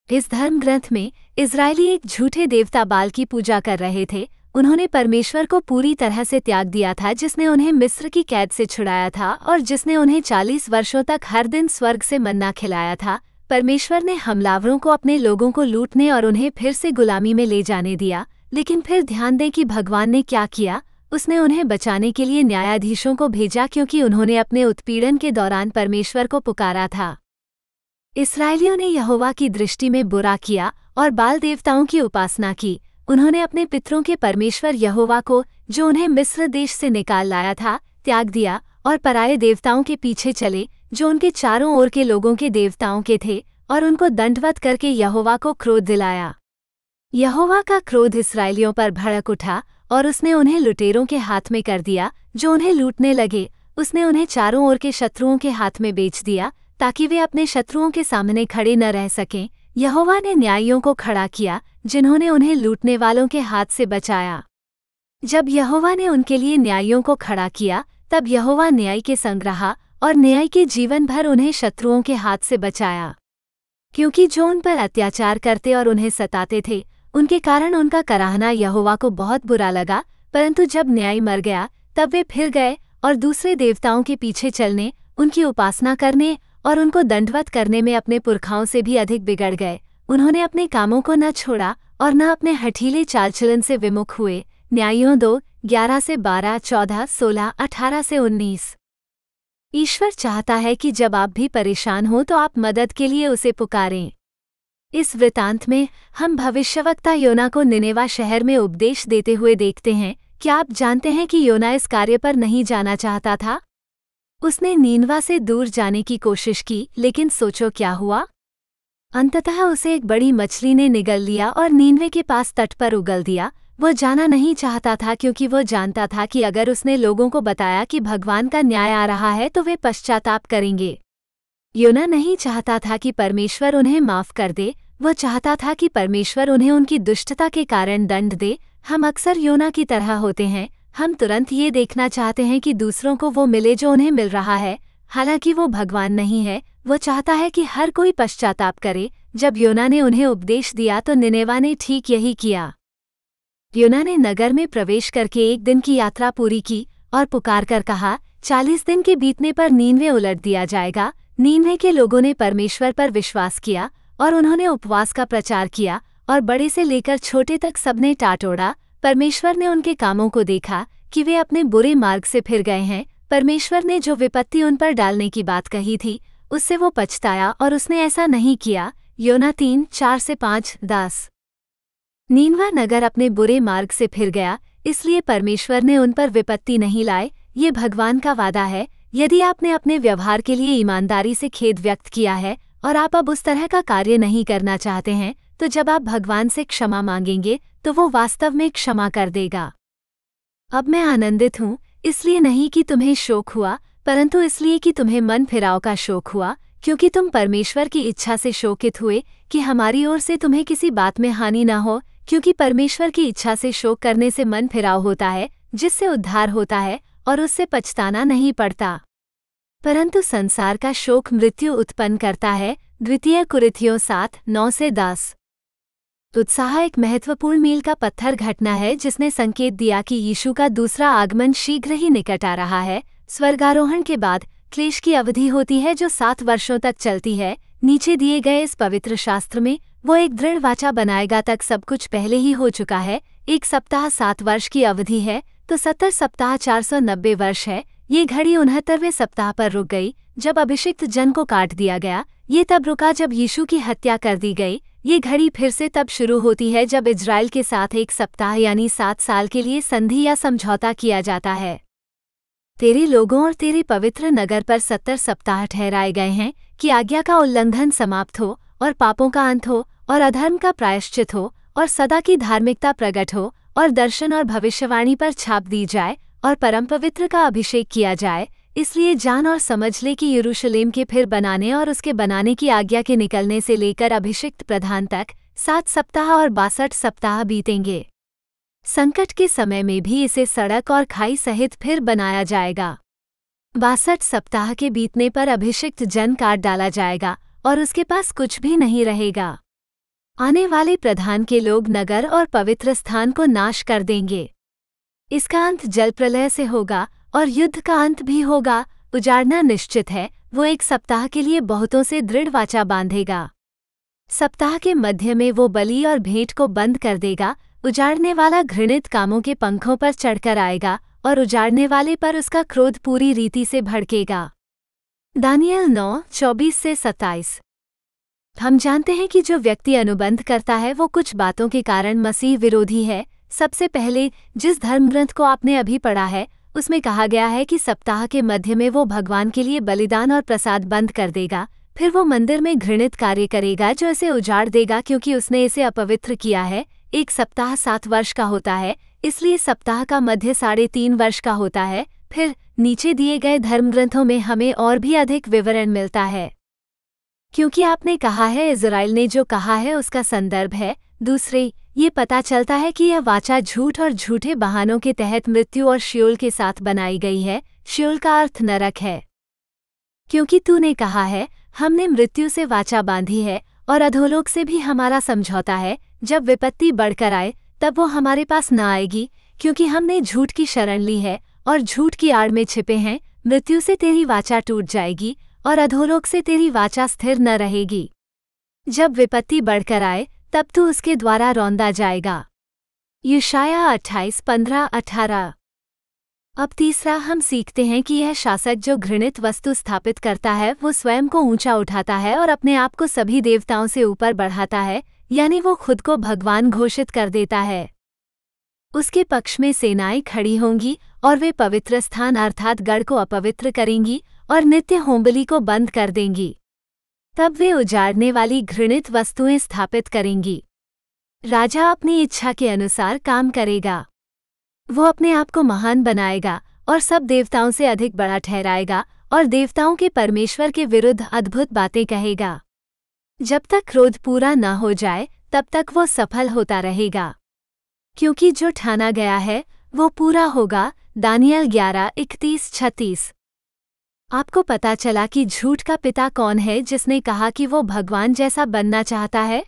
इस धर्म ग्रंथ में इज़राइली एक झूठे देवता बाल की पूजा कर रहे थे। उन्होंने परमेश्वर को पूरी तरह से त्याग दिया था, जिसने उन्हें मिस्र की कैद से छुड़ाया था और जिसने उन्हें 40 वर्षों तक हर दिन स्वर्ग से मन्ना खिलाया था। परमेश्वर ने हमलावरों को अपने लोगों को लूटने और उन्हें फिर से गुलामी में ले जाने दिया। लेकिन फिर ध्यान दें कि भगवान ने क्या किया। उसने उन्हें बचाने के लिए न्यायाधीशों को भेजा, क्योंकि उन्होंने अपने उत्पीड़न के दौरान परमेश्वर को पुकारा था। इस्राएलियों ने यहोवा की दृष्टि में बुरा किया और बाल देवताओं की उपासना की। उन्होंने अपने पितरों के परमेश्वर यहोवा को, जो उन्हें मिस्र देश से निकाल लाया था, त्याग दिया और पराये देवताओं के पीछे चले, जो उनके चारों ओर के लोगों के देवताओं के थे, और उनको दंडवत करके यहोवा को क्रोध दिलाया। यहोवा का क्रोध इस्राएलियों पर भड़क उठा और उसने उन्हें लुटेरों के हाथ में कर दिया, जो उन्हें लूटने लगे। उसने उन्हें चारों ओर के शत्रुओं के हाथ में बेच दिया, ताकि वे अपने शत्रुओं के सामने खड़े न रह सकें। यहोवा ने न्यायियों को खड़ा किया, जिन्होंने उन्हें लूटने वालों के हाथ से बचाया। जब यहोवा ने उनके लिए न्यायियों को खड़ा किया, तब यहोवा न्याय के संग रहा और न्याय के जीवन भर उन्हें शत्रुओं के हाथ से बचाया। क्योंकि जो उन पर अत्याचार करते और उन्हें सताते थे, उनके कारण उनका कराहना यहोवा को बहुत बुरा लगा। परंतु जब न्याय मर गया, तब वे फिर गए और दूसरे देवताओं के पीछे चलने, उनकी उपासना करने और उनको दंडवत करने में अपने पुरखाओं से भी अधिक बिगड़ गए। उन्होंने अपने कामों को न छोड़ा और न अपने हठीले चालचलन से विमुख हुए। न्यायियों 2:11-12, 14, 16, 18-19। ईश्वर चाहता है कि जब आप भी परेशान हो तो आप मदद के लिए उसे पुकारें। इस वृतांत में हम भविष्यवक्ता योना को निनेवा शहर में उपदेश देते हुए देखते हैं। क्या आप जानते हैं कि योना इस कार्य पर नहीं जाना चाहता था? उसने नीनवा से दूर जाने की कोशिश की, लेकिन सोचो क्या हुआ। अंततः उसे एक बड़ी मछली ने निगल लिया और नीनवे के पास तट पर उगल दिया। वह जाना नहीं चाहता था, क्योंकि वह जानता था कि अगर उसने लोगों को बताया कि भगवान का न्याय आ रहा है तो वे पश्चाताप करेंगे। योना नहीं चाहता था कि परमेश्वर उन्हें माफ कर दे। वह चाहता था कि परमेश्वर उन्हें उनकी दुष्टता के कारण दंड दे। हम अक्सर योना की तरह होते हैं। हम तुरंत ये देखना चाहते हैं कि दूसरों को वो मिले जो उन्हें मिल रहा है, हालांकि वो भगवान नहीं है। वो चाहता है कि हर कोई पश्चाताप करे। जब योना ने उन्हें उपदेश दिया तो निनेवा ने ठीक यही किया। योना ने नगर में प्रवेश करके 1 दिन की यात्रा पूरी की और पुकार कर कहा, 40 दिन के बीतने पर नीनवे उलट दिया जाएगा। नीनवे के लोगों ने परमेश्वर पर विश्वास किया और उन्होंने उपवास का प्रचार किया, और बड़े से लेकर छोटे तक सबने टाटोड़ा। परमेश्वर ने उनके कामों को देखा कि वे अपने बुरे मार्ग से फिर गए हैं। परमेश्वर ने जो विपत्ति उन पर डालने की बात कही थी, उससे वो पछताया और उसने ऐसा नहीं किया। योना 3:4-5, 10। नीनवा नगर अपने बुरे मार्ग से फिर गया, इसलिए परमेश्वर ने उन पर विपत्ति नहीं लाए। ये भगवान का वादा है। यदि आपने अपने व्यवहार के लिए ईमानदारी से खेद व्यक्त किया है और आप अब उस तरह का कार्य नहीं करना चाहते हैं, तो जब आप भगवान से क्षमा मांगेंगे तो वो वास्तव में क्षमा कर देगा। अब मैं आनंदित हूँ, इसलिए नहीं कि तुम्हें शोक हुआ, परंतु इसलिए कि तुम्हें मन फिराव का शोक हुआ, क्योंकि तुम परमेश्वर की इच्छा से शोकित हुए कि हमारी ओर से तुम्हें किसी बात में हानि न हो। क्योंकि परमेश्वर की इच्छा से शोक करने से मन फिराव होता है, जिससे उद्धार होता है और उससे पछताना नहीं पड़ता। परंतु संसार का शोक मृत्यु उत्पन्न करता है। 2 कुरिन्थियों 7:9-10। उत्साह एक महत्वपूर्ण मील का पत्थर घटना है, जिसने संकेत दिया कि यीशु का दूसरा आगमन शीघ्र ही निकट आ रहा है। स्वर्गारोहण के बाद क्लेश की अवधि होती है, जो 7 वर्षों तक चलती है। नीचे दिए गए इस पवित्र शास्त्र में वो एक दृढ़ वाचा बनाएगा तक सब कुछ पहले ही हो चुका है। एक सप्ताह 7 वर्ष की अवधि है, तो 70 सप्ताह 490 वर्ष है। ये घड़ी 69वें सप्ताह पर रुक गई, जब अभिषिक्त जन को काट दिया गया। ये तब रुका जब यीशु की हत्या कर दी गई। ये घड़ी फिर से तब शुरू होती है जब इजराइल के साथ 1 सप्ताह यानी 7 साल के लिए संधि या समझौता किया जाता है। तेरे लोगों और तेरे पवित्र नगर पर 70 सप्ताह ठहराए गए हैं कि आज्ञा का उल्लंघन समाप्त हो और पापों का अंत हो और अधर्म का प्रायश्चित हो और सदा की धार्मिकता प्रकट हो और दर्शन और भविष्यवाणी पर छाप दी जाए और परम पवित्र का अभिषेक किया जाए। इसलिए जान और समझ ले कि यरूशलेम के फिर बनाने और उसके बनाने की आज्ञा के निकलने से लेकर अभिषिक्त प्रधान तक 7 सप्ताह और 62 सप्ताह बीतेंगे। संकट के समय में भी इसे सड़क और खाई सहित फिर बनाया जाएगा। 62 सप्ताह के बीतने पर अभिषिक्त जन काट डाला जाएगा और उसके पास कुछ भी नहीं रहेगा। आने वाले प्रधान के लोग नगर और पवित्र स्थान को नाश कर देंगे। इसका अंत जल प्रलय से होगा और युद्ध का अंत भी होगा। उजाड़ना निश्चित है। वो 1 सप्ताह के लिए बहुतों से दृढ़ वाचा बांधेगा। सप्ताह के मध्य में वो बलि और भेंट को बंद कर देगा। उजाड़ने वाला घृणित कामों के पंखों पर चढ़कर आएगा और उजाड़ने वाले पर उसका क्रोध पूरी रीति से भड़केगा। दानियल 9:24-27। हम जानते हैं कि जो व्यक्ति अनुबंध करता है वो कुछ बातों के कारण मसीह विरोधी है। सबसे पहले जिस धर्मग्रंथ को आपने अभी पढ़ा है उसमें कहा गया है कि सप्ताह के मध्य में वो भगवान के लिए बलिदान और प्रसाद बंद कर देगा। फिर वो मंदिर में घृणित कार्य करेगा जो इसे उजाड़ देगा क्योंकि उसने इसे अपवित्र किया है। 1 सप्ताह 7 वर्ष का होता है, इसलिए सप्ताह का मध्य 3.5 वर्ष का होता है। फिर नीचे दिए गए धर्मग्रंथों में हमें और भी अधिक विवरण मिलता है। क्योंकि आपने कहा है, इज़राइल ने जो कहा है उसका संदर्भ है। दूसरे, ये पता चलता है कि यह वाचा झूठ और झूठे बहानों के तहत मृत्यु और शियोल के साथ बनाई गई है। शियोल का अर्थ नरक है। क्योंकि तूने कहा है, हमने मृत्यु से वाचा बांधी है और अधोलोक से भी हमारा समझौता है। जब विपत्ति बढ़कर आए तब वो हमारे पास न आएगी, क्योंकि हमने झूठ की शरण ली है और झूठ की आड़ में छिपे हैं। मृत्यु से तेरी वाचा टूट जाएगी और अधोलोक से तेरी वाचा स्थिर न रहेगी। जब विपत्ति बढ़कर आए तब तू उसके द्वारा रौंदा जाएगा। यशायाह 28:15-18। अब तीसरा, हम सीखते हैं कि यह शासक जो घृणित वस्तु स्थापित करता है वो स्वयं को ऊंचा उठाता है और अपने आप को सभी देवताओं से ऊपर बढ़ाता है, यानी वो खुद को भगवान घोषित कर देता है। उसके पक्ष में सेनाएं खड़ी होंगी और वे पवित्र स्थान अर्थात गढ़ को अपवित्र करेंगी और नित्य होमबलि को बंद कर देंगी। तब वे उजाड़ने वाली घृणित वस्तुएं स्थापित करेंगी। राजा अपनी इच्छा के अनुसार काम करेगा। वो अपने आप को महान बनाएगा और सब देवताओं से अधिक बड़ा ठहराएगा और देवताओं के परमेश्वर के विरुद्ध अद्भुत बातें कहेगा। जब तक क्रोध पूरा न हो जाए तब तक वो सफल होता रहेगा, क्योंकि जो ठाना गया है वो पूरा होगा। दानियल 11:31-36। आपको पता चला कि झूठ का पिता कौन है जिसने कहा कि वो भगवान जैसा बनना चाहता है?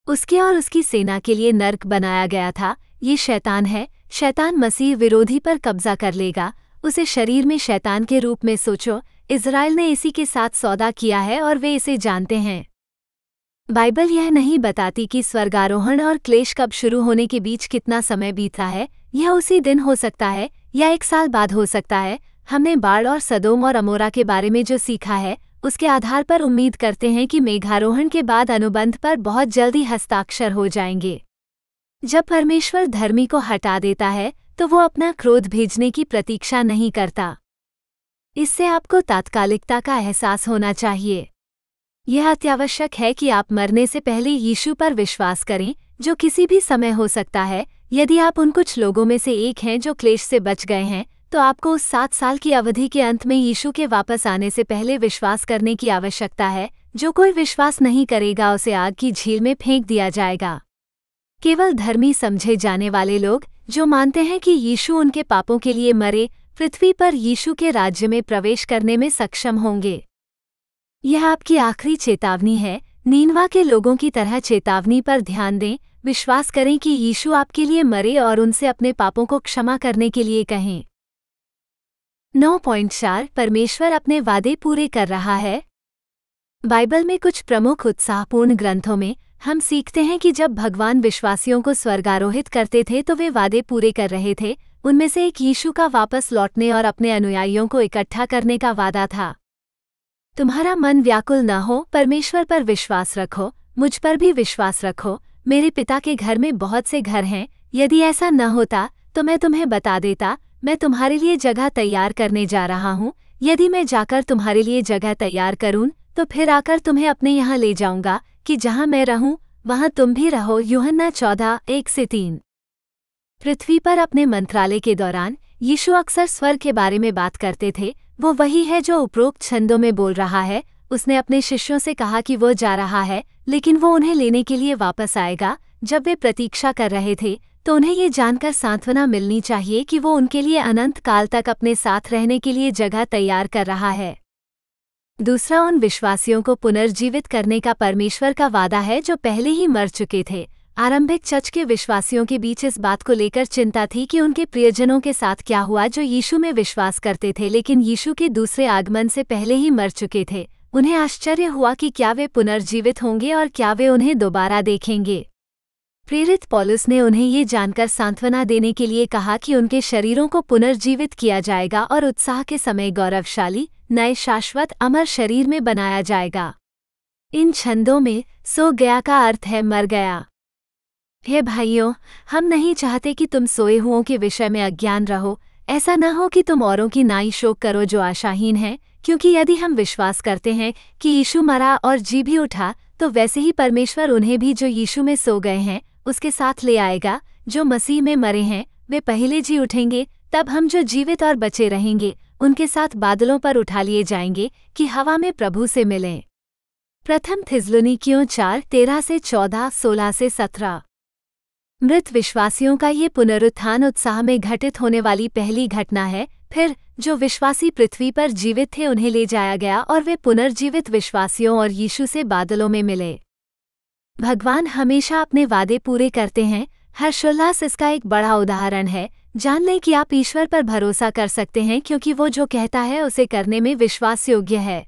उसके और उसकी सेना के लिए नर्क बनाया गया था। ये शैतान है। शैतान मसीह विरोधी पर कब्जा कर लेगा। उसे शरीर में शैतान के रूप में सोचो। इज़राइल ने इसी के साथ सौदा किया है और वे इसे जानते हैं। बाइबल यह नहीं बताती कि स्वर्गारोहण और क्लेश कब शुरू होने के बीच कितना समय बीता है। यह उसी दिन हो सकता है या 1 साल बाद हो सकता है। हमने बाड़ और सदोम और अमोरा के बारे में जो सीखा है उसके आधार पर उम्मीद करते हैं कि मेघारोहण के बाद अनुबंध पर बहुत जल्दी हस्ताक्षर हो जाएंगे। जब परमेश्वर धर्मी को हटा देता है तो वो अपना क्रोध भेजने की प्रतीक्षा नहीं करता। इससे आपको तात्कालिकता का एहसास होना चाहिए। यह अत्यावश्यक है कि आप मरने से पहले यीशु पर विश्वास करें, जो किसी भी समय हो सकता है। यदि आप उन कुछ लोगों में से एक हैं जो क्लेश से बच गए हैं, तो आपको उस 7 साल की अवधि के अंत में यीशु के वापस आने से पहले विश्वास करने की आवश्यकता है। जो कोई विश्वास नहीं करेगा उसे आग की झील में फेंक दिया जाएगा। केवल धर्मी समझे जाने वाले लोग जो मानते हैं कि यीशु उनके पापों के लिए मरे, पृथ्वी पर यीशु के राज्य में प्रवेश करने में सक्षम होंगे। यह आपकी आखिरी चेतावनी है। नीनवा के लोगों की तरह चेतावनी पर ध्यान दें। विश्वास करें कि यीशु आपके लिए मरे और उनसे अपने पापों को क्षमा करने के लिए कहें। 9.4 परमेश्वर अपने वादे पूरे कर रहा है। बाइबल में कुछ प्रमुख उत्साहपूर्ण ग्रंथों में हम सीखते हैं कि जब भगवान विश्वासियों को स्वर्गारोहित करते थे तो वे वादे पूरे कर रहे थे। उनमें से एक यीशु का वापस लौटने और अपने अनुयायियों को इकट्ठा करने का वादा था। तुम्हारा मन व्याकुल न हो, परमेश्वर पर विश्वास रखो, मुझ पर भी विश्वास रखो। मेरे पिता के घर में बहुत से घर हैं, यदि ऐसा न होता तो मैं तुम्हें बता देता। मैं तुम्हारे लिए जगह तैयार करने जा रहा हूँ। यदि मैं जाकर तुम्हारे लिए जगह तैयार करूँ तो फिर आकर तुम्हें अपने यहाँ ले जाऊँगा, कि जहाँ मैं रहूँ वहाँ तुम भी रहो। यूहन्ना 14:1-3। पृथ्वी पर अपने मंत्रालय के दौरान यीशु अक्सर स्वर्ग के बारे में बात करते थे। वो वही है जो उपरोक्त छंदों में बोल रहा है। उसने अपने शिष्यों से कहा कि वो जा रहा है, लेकिन वो उन्हें लेने के लिए वापस आएगा। जब वे प्रतीक्षा कर रहे थे तो उन्हें ये जानकर सांत्वना मिलनी चाहिए कि वो उनके लिए अनंत काल तक अपने साथ रहने के लिए जगह तैयार कर रहा है। दूसरा, उन विश्वासियों को पुनर्जीवित करने का परमेश्वर का वादा है जो पहले ही मर चुके थे। आरंभिक चर्च के विश्वासियों के बीच इस बात को लेकर चिंता थी कि उनके प्रियजनों के साथ क्या हुआ जो यीशु में विश्वास करते थे लेकिन यीशु के दूसरे आगमन से पहले ही मर चुके थे। उन्हें आश्चर्य हुआ कि क्या वे पुनर्जीवित होंगे और क्या वे उन्हें दोबारा देखेंगे। प्रेरित पौलुस ने उन्हें ये जानकर सांत्वना देने के लिए कहा कि उनके शरीरों को पुनर्जीवित किया जाएगा और उत्साह के समय गौरवशाली नए शाश्वत अमर शरीर में बनाया जाएगा। इन छंदों में सो गया का अर्थ है मर गया। हे भाइयों, हम नहीं चाहते कि तुम सोए हुओं के विषय में अज्ञान रहो। ऐसा न हो कि तुम औरों की नाई शोक करो जो आशाहीन हैं, क्योंकि यदि हम विश्वास करते हैं कि यीशु मरा और जी भी उठा, तो वैसे ही परमेश्वर उन्हें भी जो यीशु में सो गए हैं उसके साथ ले आएगा। जो मसीह में मरे हैं वे पहले जी उठेंगे, तब हम जो जीवित और बचे रहेंगे उनके साथ बादलों पर उठा लिए जाएंगे कि हवा में प्रभु से मिलें। प्रथम थिस्सलुनीकियों 4:13-14, 16-17। मृत विश्वासियों का ये पुनरुत्थान उत्साह में घटित होने वाली पहली घटना है। फिर जो विश्वासी पृथ्वी पर जीवित थे उन्हें ले जाया गया और वे पुनर्जीवित विश्वासियों और यीशु से बादलों में मिले। भगवान हमेशा अपने वादे पूरे करते हैं। हर्षोल्लास इसका एक बड़ा उदाहरण है। जान लें कि आप ईश्वर पर भरोसा कर सकते हैं क्योंकि वो जो कहता है उसे करने में विश्वास योग्य है।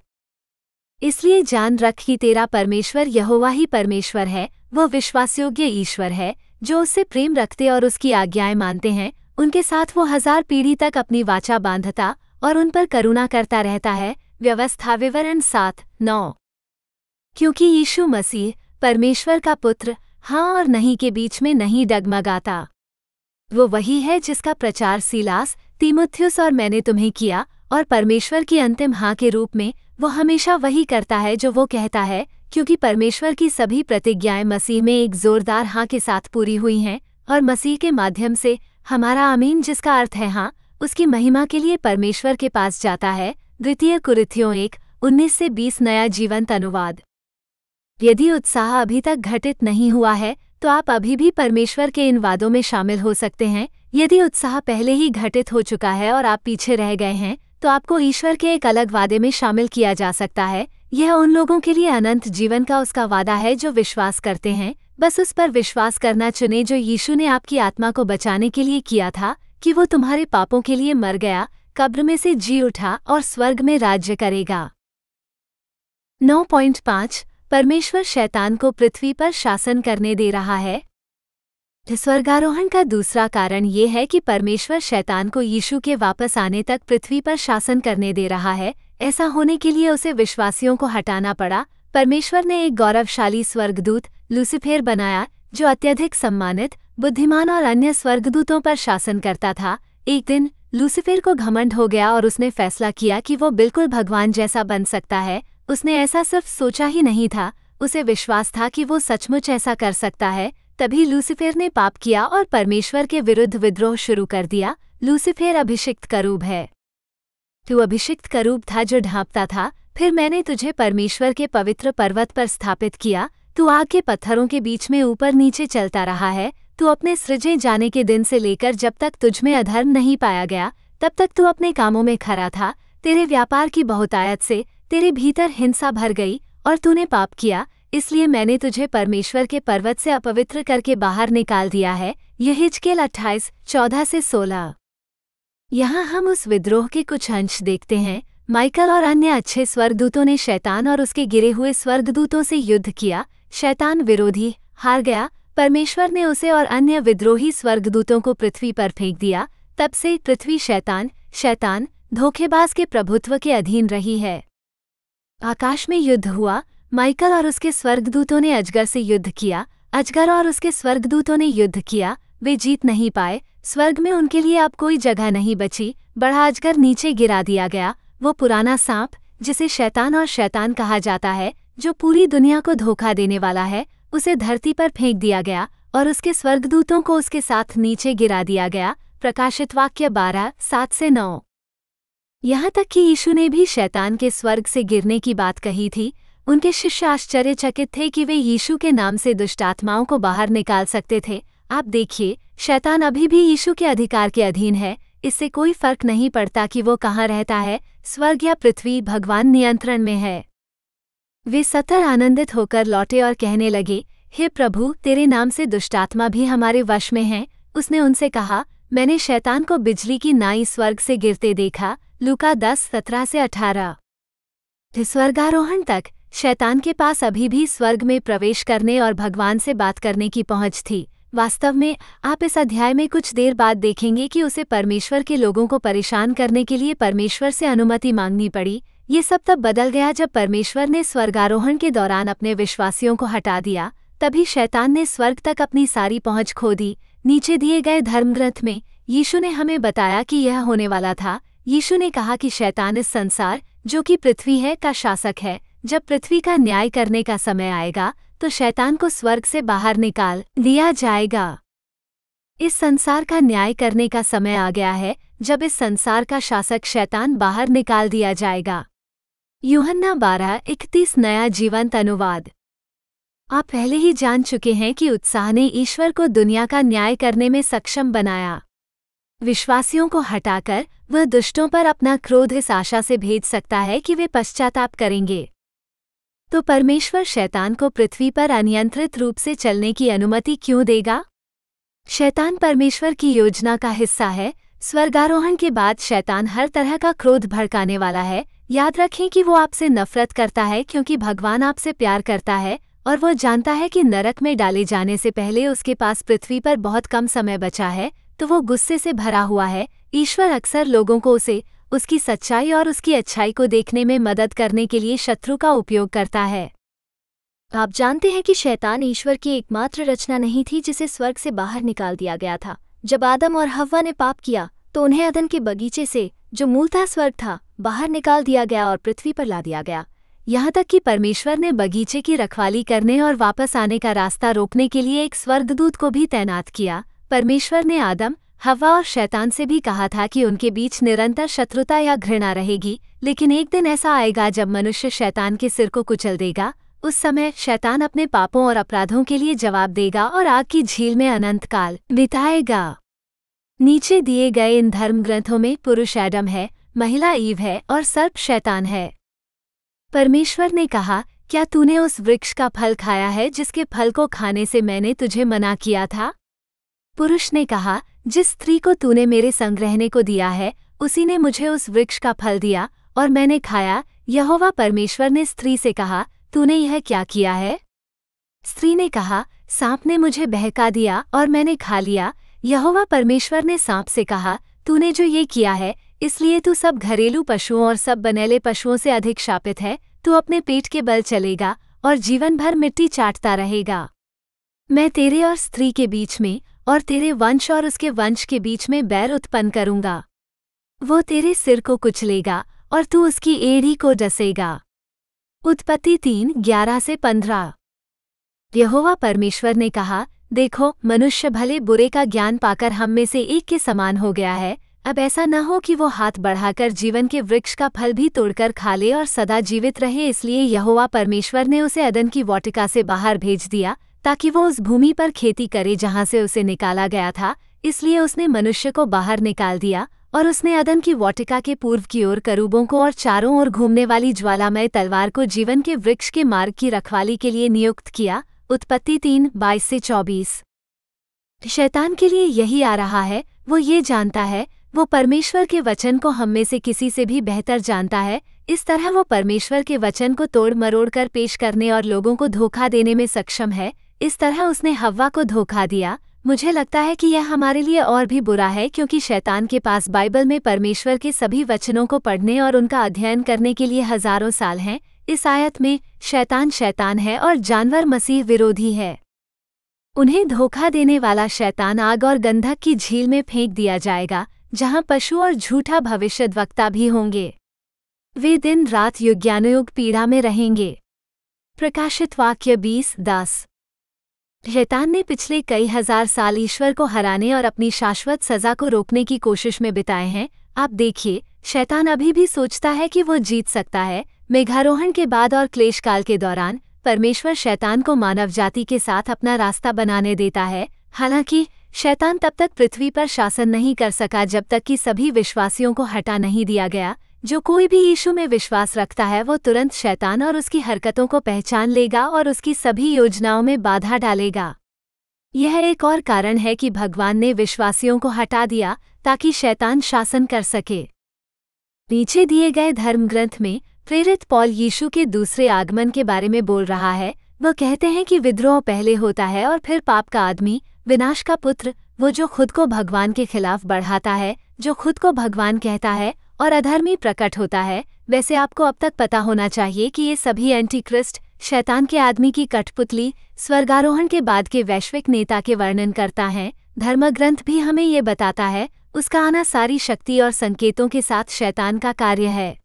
इसलिए जान रख कि तेरा परमेश्वर यहोवा ही परमेश्वर है। वो विश्वासयोग्य ईश्वर है। जो उससे प्रेम रखते और उसकी आज्ञाएं मानते हैं उनके साथ वो 1000 पीढ़ी तक अपनी वाचा बांधता और उन पर करुणा करता रहता है। व्यवस्था विवरण 7:9। क्योंकि यीशु मसीह परमेश्वर का पुत्र हाँ और नहीं के बीच में नहीं डगमगाता। वो वही है जिसका प्रचार सीलास, तीमुथियुस और मैंने तुम्हें किया, और परमेश्वर की अंतिम हाँ के रूप में वो हमेशा वही करता है जो वो कहता है, क्योंकि परमेश्वर की सभी प्रतिज्ञाएं मसीह में एक जोरदार हाँ के साथ पूरी हुई हैं और मसीह के माध्यम से हमारा आमीन, जिसका अर्थ है हाँ, उसकी महिमा के लिए परमेश्वर के पास जाता है। द्वितीय कुरिन्थियों 1:19-20 नया जीवंत अनुवाद। यदि उत्साह अभी तक घटित नहीं हुआ है तो आप अभी भी परमेश्वर के इन वादों में शामिल हो सकते हैं। यदि उत्साह पहले ही घटित हो चुका है और आप पीछे रह गए हैं तो आपको ईश्वर के एक अलग वादे में शामिल किया जा सकता है। यह उन लोगों के लिए अनंत जीवन का उसका वादा है जो विश्वास करते हैं। बस उस पर विश्वास करना चुने जो यीशु ने आपकी आत्मा को बचाने के लिए किया था, कि वो तुम्हारे पापों के लिए मर गया, कब्र में से जी उठा और स्वर्ग में राज्य करेगा। 9.5 परमेश्वर शैतान को पृथ्वी पर शासन करने दे रहा है। स्वर्गारोहण का दूसरा कारण ये है कि परमेश्वर शैतान को यीशु के वापस आने तक पृथ्वी पर शासन करने दे रहा है। ऐसा होने के लिए उसे विश्वासियों को हटाना पड़ा। परमेश्वर ने एक गौरवशाली स्वर्गदूत लूसीफेर बनाया जो अत्यधिक सम्मानित, बुद्धिमान और अन्य स्वर्गदूतों पर शासन करता था। एक दिन लूसीफेर को घमंड हो गया और उसने फैसला किया कि वो बिल्कुल भगवान जैसा बन सकता है। उसने ऐसा सिर्फ सोचा ही नहीं था, उसे विश्वास था कि वो सचमुच ऐसा कर सकता है। तभी लूसीफेर ने पाप किया और परमेश्वर के विरुद्ध विद्रोह शुरू कर दिया। लूसीफेर अभिषिक्त करूब है। तू अभिषिक्त करूब था जो ढांपता था। फिर मैंने तुझे परमेश्वर के पवित्र पर्वत पर स्थापित किया। तू आग के पत्थरों के बीच में ऊपर नीचे चलता रहा है। तू अपने सृजे जाने के दिन से लेकर जब तक तुझमें अधर्म नहीं पाया गया, तब तक तू अपने कामों में खरा था। तेरे व्यापार की बहुतायत से तेरे भीतर हिंसा भर गई और तूने पाप किया, इसलिए मैंने तुझे परमेश्वर के पर्वत से अपवित्र करके बाहर निकाल दिया है। यहेजकेल 28:14-16। यहाँ हम उस विद्रोह के कुछ अंश देखते हैं। माइकल और अन्य अच्छे स्वर्गदूतों ने शैतान और उसके गिरे हुए स्वर्गदूतों से युद्ध किया। शैतान विरोधी हार गया। परमेश्वर ने उसे और अन्य विद्रोही स्वर्गदूतों को पृथ्वी पर फेंक दिया। तब से पृथ्वी शैतान धोखेबाज के प्रभुत्व के अधीन रही है। आकाश में युद्ध हुआ। माइकल और उसके स्वर्गदूतों ने अजगर से युद्ध किया। अजगर और उसके स्वर्गदूतों ने युद्ध किया। वे जीत नहीं पाए। स्वर्ग में उनके लिए अब कोई जगह नहीं बची। बड़ा अजगर नीचे गिरा दिया गया। वो पुराना सांप, जिसे शैतान और शैतान कहा जाता है, जो पूरी दुनिया को धोखा देने वाला है, उसे धरती पर फेंक दिया गया और उसके स्वर्गदूतों को उसके साथ नीचे गिरा दिया गया। प्रकाशित वाक्य 12:7-9। यहाँ तक कि यीशु ने भी शैतान के स्वर्ग से गिरने की बात कही थी। उनके शिष्य आश्चर्यचकित थे कि वे यीशु के नाम से दुष्ट आत्माओं को बाहर निकाल सकते थे। आप देखिए, शैतान अभी भी यीशु के अधिकार के अधीन है। इससे कोई फर्क नहीं पड़ता कि वो कहाँ रहता है, स्वर्ग या पृथ्वी, भगवान नियंत्रण में है। वे सतर आनंदित होकर लौटे और कहने लगे, हे प्रभु, तेरे नाम से दुष्टात्मा भी हमारे वश में हैं। उसने उनसे कहा, मैंने शैतान को बिजली की नाई स्वर्ग से गिरते देखा। लूका 10:17-18। स्वर्गारोहण तक शैतान के पास अभी भी स्वर्ग में प्रवेश करने और भगवान से बात करने की पहुंच थी। वास्तव में आप इस अध्याय में कुछ देर बाद देखेंगे कि उसे परमेश्वर के लोगों को परेशान करने के लिए परमेश्वर से अनुमति मांगनी पड़ी। ये सब तब बदल गया जब परमेश्वर ने स्वर्गारोहण के दौरान अपने विश्वासियों को हटा दिया। तभी शैतान ने स्वर्ग तक अपनी सारी पहुंच खो दी। नीचे दिए गए धर्मग्रंथ में यीशु ने हमें बताया कि यह होने वाला था। यीशु ने कहा कि शैतान इस संसार, जो कि पृथ्वी है, का शासक है। जब पृथ्वी का न्याय करने का समय आएगा तो शैतान को स्वर्ग से बाहर निकाल दिया जाएगा। इस संसार का न्याय करने का समय आ गया है, जब इस संसार का शासक शैतान बाहर निकाल दिया जाएगा। यूहन्ना 12:31 नया जीवंत अनुवाद। आप पहले ही जान चुके हैं कि उत्साह ने ईश्वर को दुनिया का न्याय करने में सक्षम बनाया। विश्वासियों को हटाकर वह दुष्टों पर अपना क्रोध इस आशा से भेज सकता है कि वे पश्चाताप करेंगे। तो परमेश्वर शैतान को पृथ्वी पर अनियंत्रित रूप से चलने की अनुमति क्यों देगा? शैतान परमेश्वर की योजना का हिस्सा है। स्वर्गारोहण के बाद शैतान हर तरह का क्रोध भड़काने वाला है। याद रखें कि वो आपसे नफरत करता है क्योंकि भगवान आपसे प्यार करता है और वो जानता है कि नरक में डाले जाने से पहले उसके पास पृथ्वी पर बहुत कम समय बचा है, तो वो गुस्से से भरा हुआ है। ईश्वर अक्सर लोगों को उसे, उसकी सच्चाई और उसकी अच्छाई को देखने में मदद करने के लिए शत्रु का उपयोग करता है। आप जानते हैं कि शैतान ईश्वर की एकमात्र रचना नहीं थी जिसे स्वर्ग से बाहर निकाल दिया गया था। जब आदम और हव्वा ने पाप किया तो उन्हें अदन के बगीचे से, जो मूलतः स्वर्ग था, बाहर निकाल दिया गया और पृथ्वी पर ला दिया गया। यहाँ तक कि परमेश्वर ने बगीचे की रखवाली करने और वापस आने का रास्ता रोकने के लिए एक स्वर्गदूत को भी तैनात किया। परमेश्वर ने आदम, हव्वा और शैतान से भी कहा था कि उनके बीच निरंतर शत्रुता या घृणा रहेगी, लेकिन एक दिन ऐसा आएगा जब मनुष्य शैतान के सिर को कुचल देगा। उस समय शैतान अपने पापों और अपराधों के लिए जवाब देगा और आग की झील में अनंत काल बिताएगा। नीचे दिए गए इन धर्मग्रंथों में पुरुष एडम है, महिला ईव है और सर्प शैतान है। परमेश्वर ने कहा, क्या तूने उस वृक्ष का फल खाया है जिसके फल को खाने से मैंने तुझे मना किया था? पुरुष ने कहा, जिस स्त्री को तूने मेरे संग रहने को दिया है, उसी ने मुझे उस वृक्ष का फल दिया और मैंने खाया। यहोवा परमेश्वर ने स्त्री से कहा, तूने यह क्या किया है? स्त्री ने कहा, सांप ने मुझे बहका दिया और मैंने खा लिया। यहोवा परमेश्वर ने सांप से कहा, तूने जो ये किया है, इसलिए तू सब घरेलू पशुओं और सब बनेले पशुओं से अधिक शापित है। तू अपने पेट के बल चलेगा और जीवन भर मिट्टी चाटता रहेगा। मैं तेरे और स्त्री के बीच में और तेरे वंश और उसके वंश के बीच में बैर उत्पन्न करूंगा। वो तेरे सिर को कुचलेगा और तू उसकी एड़ी को डसेगा। उत्पत्ति 3:11-15। यहोवा परमेश्वर ने कहा, देखो, मनुष्य भले बुरे का ज्ञान पाकर हम में से एक के समान हो गया है। अब ऐसा न हो कि वो हाथ बढ़ाकर जीवन के वृक्ष का फल भी तोड़कर खा ले और सदा जीवित रहे। इसलिए यहोवा परमेश्वर ने उसे अदन की वाटिका से बाहर भेज दिया ताकि वो उस भूमि पर खेती करे जहाँ से उसे निकाला गया था। इसलिए उसने मनुष्य को बाहर निकाल दिया और उसने अदन की वाटिका के पूर्व की ओर करूबों को और चारों ओर घूमने वाली ज्वालामय तलवार को जीवन के वृक्ष के मार्ग की रखवाली के लिए नियुक्त किया। उत्पत्ति 3:22-24। शैतान के लिए यही आ रहा है। वो ये जानता है, वो परमेश्वर के वचन को हम में से किसी से भी बेहतर जानता है। इस तरह वो परमेश्वर के वचन को तोड़ मरोड़ कर पेश करने और लोगों को धोखा देने में सक्षम है। इस तरह उसने हव्वा को धोखा दिया। मुझे लगता है कि यह हमारे लिए और भी बुरा है, क्योंकि शैतान के पास बाइबल में परमेश्वर के सभी वचनों को पढ़ने और उनका अध्ययन करने के लिए हजारों साल हैं। इस आयत में शैतान है और जानवर मसीह विरोधी है। उन्हें धोखा देने वाला शैतान आग और गंधक की झील में फेंक दिया जाएगा, जहां पशु और झूठा भविष्यद्वक्ता भी होंगे। वे दिन रात युगानुयुग पीड़ा में रहेंगे। प्रकाशित वाक्य 20:10। शैतान ने पिछले कई हजार साल ईश्वर को हराने और अपनी शाश्वत सजा को रोकने की कोशिश में बिताए हैं। आप देखिए, शैतान अभी भी सोचता है कि वो जीत सकता है। मेघारोहण के बाद और क्लेशकाल के दौरान परमेश्वर शैतान को मानव जाति के साथ अपना रास्ता बनाने देता है। हालांकि शैतान तब तक पृथ्वी पर शासन नहीं कर सका जब तक कि सभी विश्वासियों को हटा नहीं दिया गया। जो कोई भी यीशु में विश्वास रखता है वो तुरंत शैतान और उसकी हरकतों को पहचान लेगा और उसकी सभी योजनाओं में बाधा डालेगा। यह एक और कारण है कि भगवान ने विश्वासियों को हटा दिया ताकि शैतान शासन कर सके। नीचे दिए गए धर्म ग्रंथ में प्रेरित पौल यीशु के दूसरे आगमन के बारे में बोल रहा है। वह कहते हैं कि विद्रोह पहले होता है और फिर पाप का आदमी, विनाश का पुत्र, वो जो खुद को भगवान के खिलाफ बढ़ाता है, जो खुद को भगवान कहता है, और अधर्मी प्रकट होता है। वैसे आपको अब तक पता होना चाहिए कि ये सभी एंटीक्रिस्ट, शैतान के आदमी की कठपुतली, स्वर्गारोहण के बाद के वैश्विक नेता के वर्णन करता है। धर्मग्रंथ भी हमें ये बताता है उसका आना सारी शक्ति और संकेतों के साथ शैतान का कार्य है।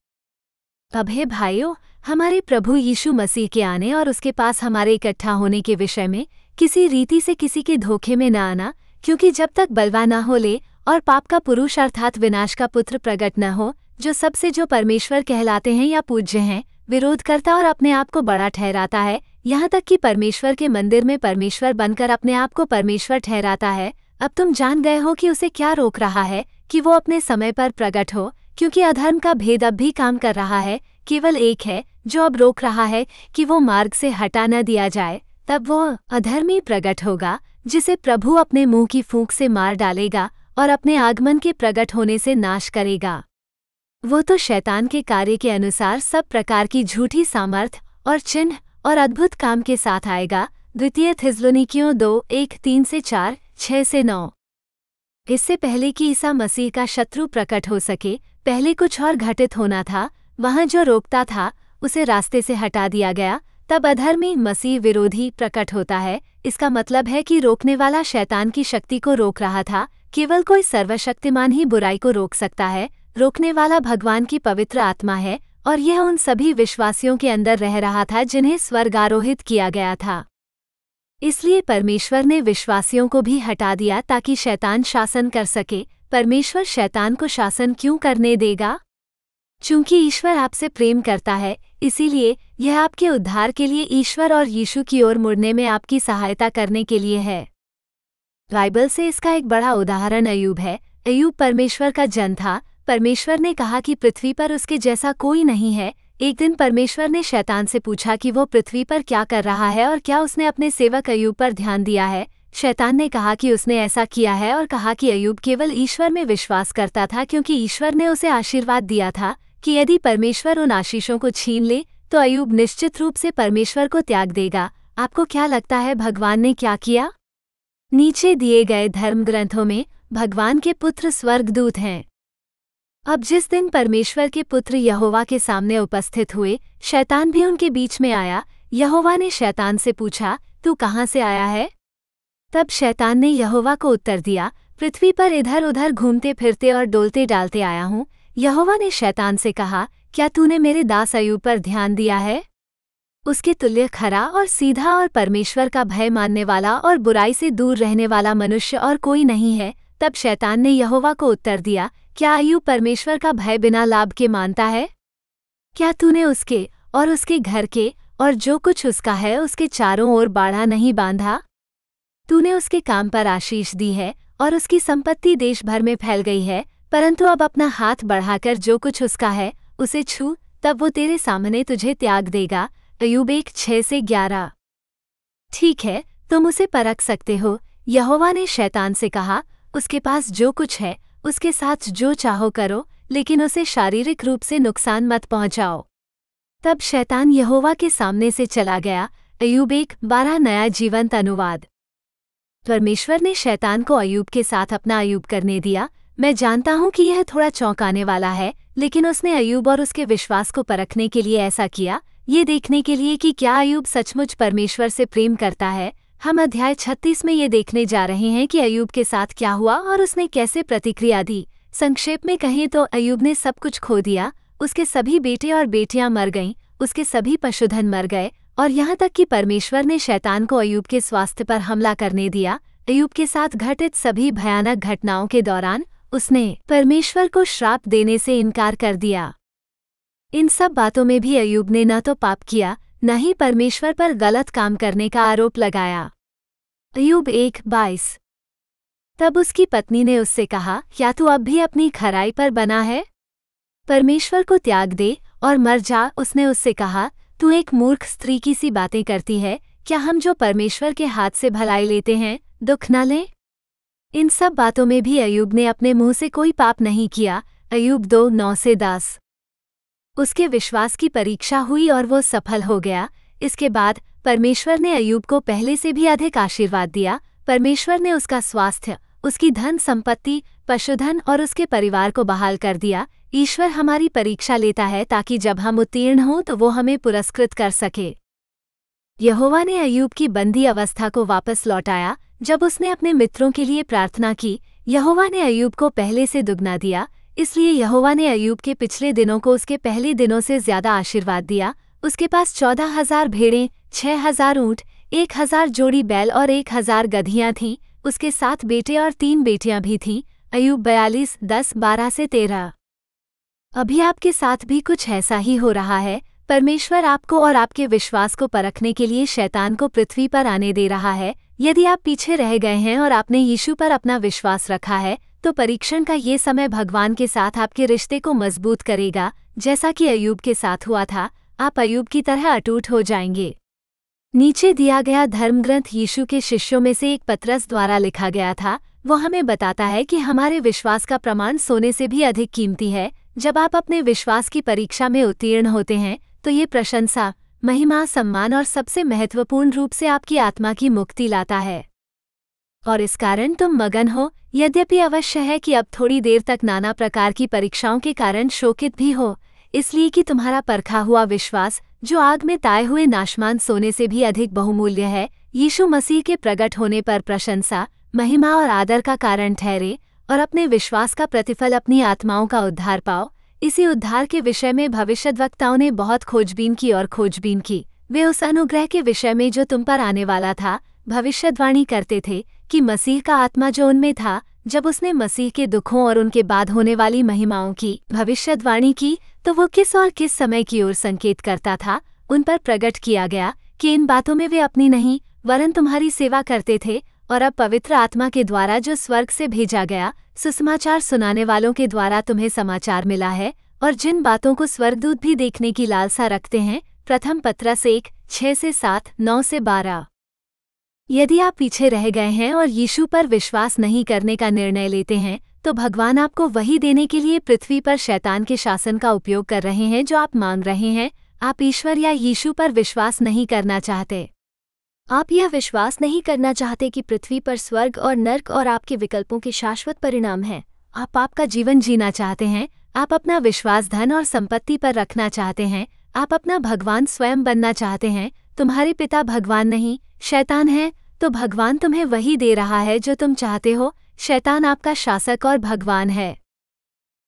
अब हे भाइयों, हमारे प्रभु यीशु मसीह के आने और उसके पास हमारे इकट्ठा होने के विषय में किसी रीति से किसी के धोखे में न आना, क्योंकि जब तक बलवा न हो ले और पाप का पुरुष अर्थात विनाश का पुत्र प्रकट न हो, जो सबसे जो परमेश्वर कहलाते हैं या पूज्य हैं, विरोध करता और अपने आप को बड़ा ठहराता है, यहाँ तक कि परमेश्वर के मंदिर में परमेश्वर बनकर अपने आप को परमेश्वर ठहराता है। अब तुम जान गए हो कि उसे क्या रोक रहा है कि वो अपने समय पर प्रकट हो, क्योंकि अधर्म का भेद अब भी काम कर रहा है। केवल एक है जो अब रोक रहा है कि वो मार्ग से हटा न दिया जाए। तब वो अधर्मी प्रकट होगा जिसे प्रभु अपने मुंह की फूंक से मार डालेगा और अपने आगमन के प्रकट होने से नाश करेगा। वो तो शैतान के कार्य के अनुसार सब प्रकार की झूठी सामर्थ और चिन्ह और अद्भुत काम के साथ आएगा। द्वितीय थिस्सलुनीकियों 2:1-3-4, 6-9। इससे पहले कि ईसा मसीह का शत्रु प्रकट हो सके, पहले कुछ और घटित होना था। वहां जो रोकता था उसे रास्ते से हटा दिया गया। तब अधर्मी मसीह विरोधी प्रकट होता है। इसका मतलब है कि रोकने वाला शैतान की शक्ति को रोक रहा था। केवल कोई सर्वशक्तिमान ही बुराई को रोक सकता है। रोकने वाला भगवान की पवित्र आत्मा है और यह उन सभी विश्वासियों के अंदर रह रहा था जिन्हें स्वर्गारोहित किया गया था। इसलिए परमेश्वर ने विश्वासियों को भी हटा दिया ताकि शैतान शासन कर सके। परमेश्वर शैतान को शासन क्यों करने देगा? चूंकि ईश्वर आपसे प्रेम करता है, इसीलिए यह आपके उद्धार के लिए ईश्वर और यीशु की ओर मुड़ने में आपकी सहायता करने के लिए है। बाइबल से इसका एक बड़ा उदाहरण अय्यूब है। अय्यूब परमेश्वर का जन था। परमेश्वर ने कहा कि पृथ्वी पर उसके जैसा कोई नहीं है। एक दिन परमेश्वर ने शैतान से पूछा कि वो पृथ्वी पर क्या कर रहा है और क्या उसने अपने सेवक अय्यूब पर ध्यान दिया है। शैतान ने कहा कि उसने ऐसा किया है और कहा कि अय्यूब केवल ईश्वर में विश्वास करता था, क्योंकि ईश्वर ने उसे आशीर्वाद दिया था कि यदि परमेश्वर उन आशीषों को छीन ले तो अय्यूब निश्चित रूप से परमेश्वर को त्याग देगा। आपको क्या लगता है भगवान ने क्या किया? नीचे दिए गए धर्म ग्रंथों में भगवान के पुत्र स्वर्गदूत हैं। अब जिस दिन परमेश्वर के पुत्र यहोवा के सामने उपस्थित हुए, शैतान भी उनके बीच में आया। यहोवा ने शैतान से पूछा, तू कहाँ से आया है? तब शैतान ने यहोवा को उत्तर दिया, पृथ्वी पर इधर उधर घूमते फिरते और डोलते डालते आया हूँ। यहोवा ने शैतान से कहा, क्या तूने मेरे दास अय्यूब पर ध्यान दिया है? उसके तुल्य खरा और सीधा और परमेश्वर का भय मानने वाला और बुराई से दूर रहने वाला मनुष्य और कोई नहीं है। तब शैतान ने यहोवा को उत्तर दिया, क्या अय्यूब परमेश्वर का भय बिना लाभ के मानता है? क्या तूने उसके और उसके घर के और जो कुछ उसका है उसके चारों ओर बाड़ा नहीं बांधा? तूने उसके काम पर आशीष दी है और उसकी संपत्ति देश भर में फैल गई है, परंतु अब अपना हाथ बढ़ाकर जो कुछ उसका है उसे छू, तब वो तेरे सामने तुझे त्याग देगा। अय्यूब 1:6-11। ठीक है, तुम उसे परख सकते हो। यहोवा ने शैतान से कहा, उसके पास जो कुछ है उसके साथ जो चाहो करो, लेकिन उसे शारीरिक रूप से नुकसान मत पहुंचाओ। तब शैतान यहोवा के सामने से चला गया। अय्यूब 1:12 नया जीवंत अनुवाद। परमेश्वर ने शैतान को अय्यूब के साथ अपना अय्यूब करने दिया। मैं जानता हूं कि यह थोड़ा चौंकाने वाला है, लेकिन उसने अय्यूब और उसके विश्वास को परखने के लिए ऐसा किया। ये देखने के लिए कि क्या अय्यूब सचमुच परमेश्वर से प्रेम करता है, हम अध्याय 36 में ये देखने जा रहे हैं कि अय्यूब के साथ क्या हुआ और उसने कैसे प्रतिक्रिया दी। संक्षेप में कहें तो अय्यूब ने सब कुछ खो दिया, उसके सभी बेटे और बेटियां मर गईं, उसके सभी पशुधन मर गए और यहाँ तक कि परमेश्वर ने शैतान को अय्यूब के स्वास्थ्य पर हमला करने दिया। अय्यूब के साथ घटित सभी भयानक घटनाओं के दौरान उसने परमेश्वर को श्राप देने से इनकार कर दिया। इन सब बातों में भी अय्यूब ने न तो पाप किया, न ही परमेश्वर पर गलत काम करने का आरोप लगाया। अय्यूब 1:22। तब उसकी पत्नी ने उससे कहा, क्या तू अब भी अपनी खराई पर बना है? परमेश्वर को त्याग दे और मर जा। उसने उससे कहा, तू एक मूर्ख स्त्री की सी बातें करती है। क्या हम जो परमेश्वर के हाथ से भलाई लेते हैं, दुख न लें? इन सब बातों में भी अय्यूब ने अपने मुंह से कोई पाप नहीं किया। अय्यूब 2:9-10। उसके विश्वास की परीक्षा हुई और वो सफल हो गया। इसके बाद परमेश्वर ने अय्यूब को पहले से भी अधिक आशीर्वाद दिया। परमेश्वर ने उसका स्वास्थ्य, उसकी धन संपत्ति, पशुधन और उसके परिवार को बहाल कर दिया। ईश्वर हमारी परीक्षा लेता है ताकि जब हम उत्तीर्ण हों तो वो हमें पुरस्कृत कर सके। यहोवा ने अय्यूब की बंदी अवस्था को वापस लौटाया जब उसने अपने मित्रों के लिए प्रार्थना की। यहोवा ने अय्यूब को पहले से दुगना दिया, इसलिए यहोवा ने अय्यूब के पिछले दिनों को उसके पहले दिनों से ज्यादा आशीर्वाद दिया। उसके पास 14,000 भेड़ें, 6,000 ऊँट, 1,000 जोड़ी बैल और 1,000 गधियां थीं। उसके 7 बेटे और 3 बेटियां भी थीं। अय्यूब 42:10-12-13। अभी आपके साथ भी कुछ ऐसा ही हो रहा है। परमेश्वर आपको और आपके विश्वास को परखने के लिए शैतान को पृथ्वी पर आने दे रहा है। यदि आप पीछे रह गए हैं और आपने यीशु पर अपना विश्वास रखा है, तो परीक्षण का ये समय भगवान के साथ आपके रिश्ते को मजबूत करेगा। जैसा कि अय्यूब के साथ हुआ था, आप अय्यूब की तरह अटूट हो जाएंगे। नीचे दिया गया धर्मग्रंथ यीशु के शिष्यों में से एक पतरस द्वारा लिखा गया था। वो हमें बताता है कि हमारे विश्वास का प्रमाण सोने से भी अधिक कीमती है। जब आप अपने विश्वास की परीक्षा में उत्तीर्ण होते हैं तो ये प्रशंसा, महिमा, सम्मान और सबसे महत्वपूर्ण रूप से आपकी आत्मा की मुक्ति लाता है। और इस कारण तुम मगन हो। यद्यपि अवश्य है कि अब थोड़ी देर तक नाना प्रकार की परीक्षाओं के कारण शोकित भी हो, इसलिए कि तुम्हारा परखा हुआ विश्वास, जो आग में ताए हुए नाशमान सोने से भी अधिक बहुमूल्य है, यीशु मसीह के प्रकट होने पर प्रशंसा, महिमा और आदर का कारण ठहरे और अपने विश्वास का प्रतिफल अपनी आत्माओं का उद्धार पाओ। इसी उद्धार के विषय में भविष्यद्वक्ताओं ने बहुत खोजबीन की और खोजबीन की। वे उस अनुग्रह के विषय में जो तुम पर आने वाला था भविष्यद्वाणी करते थे कि मसीह का आत्मा जो उनमें था, जब उसने मसीह के दुखों और उनके बाद होने वाली महिमाओं की भविष्यद्वाणी की, तो वो किस और किस समय की ओर संकेत करता था, उन पर प्रकट किया गया कि इन बातों में वे अपनी नहीं वरन तुम्हारी सेवा करते थे। और अब पवित्र आत्मा के द्वारा जो स्वर्ग से भेजा गया, सुसमाचार सुनाने वालों के द्वारा तुम्हें समाचार मिला है, और जिन बातों को स्वर्गदूत भी देखने की लालसा रखते हैं। प्रथम पत्रस 1:6-7, 9-12। यदि आप पीछे रह गए हैं और यीशु पर विश्वास नहीं करने का निर्णय लेते हैं, तो भगवान आपको वही देने के लिए पृथ्वी पर शैतान के शासन का उपयोग कर रहे हैं जो आप मांग रहे हैं। आप ईश्वर या यीशु पर विश्वास नहीं करना चाहते। आप यह विश्वास नहीं करना चाहते कि पृथ्वी पर स्वर्ग और नर्क और आपके विकल्पों के शाश्वत परिणाम हैं। आप पाप का जीवन जीना चाहते हैं। आप अपना विश्वास धन और संपत्ति पर रखना चाहते हैं। आप अपना भगवान स्वयं बनना चाहते हैं। तुम्हारे पिता भगवान नहीं, शैतान है, तो भगवान तुम्हें वही दे रहा है जो तुम चाहते हो। शैतान आपका शासक और भगवान है।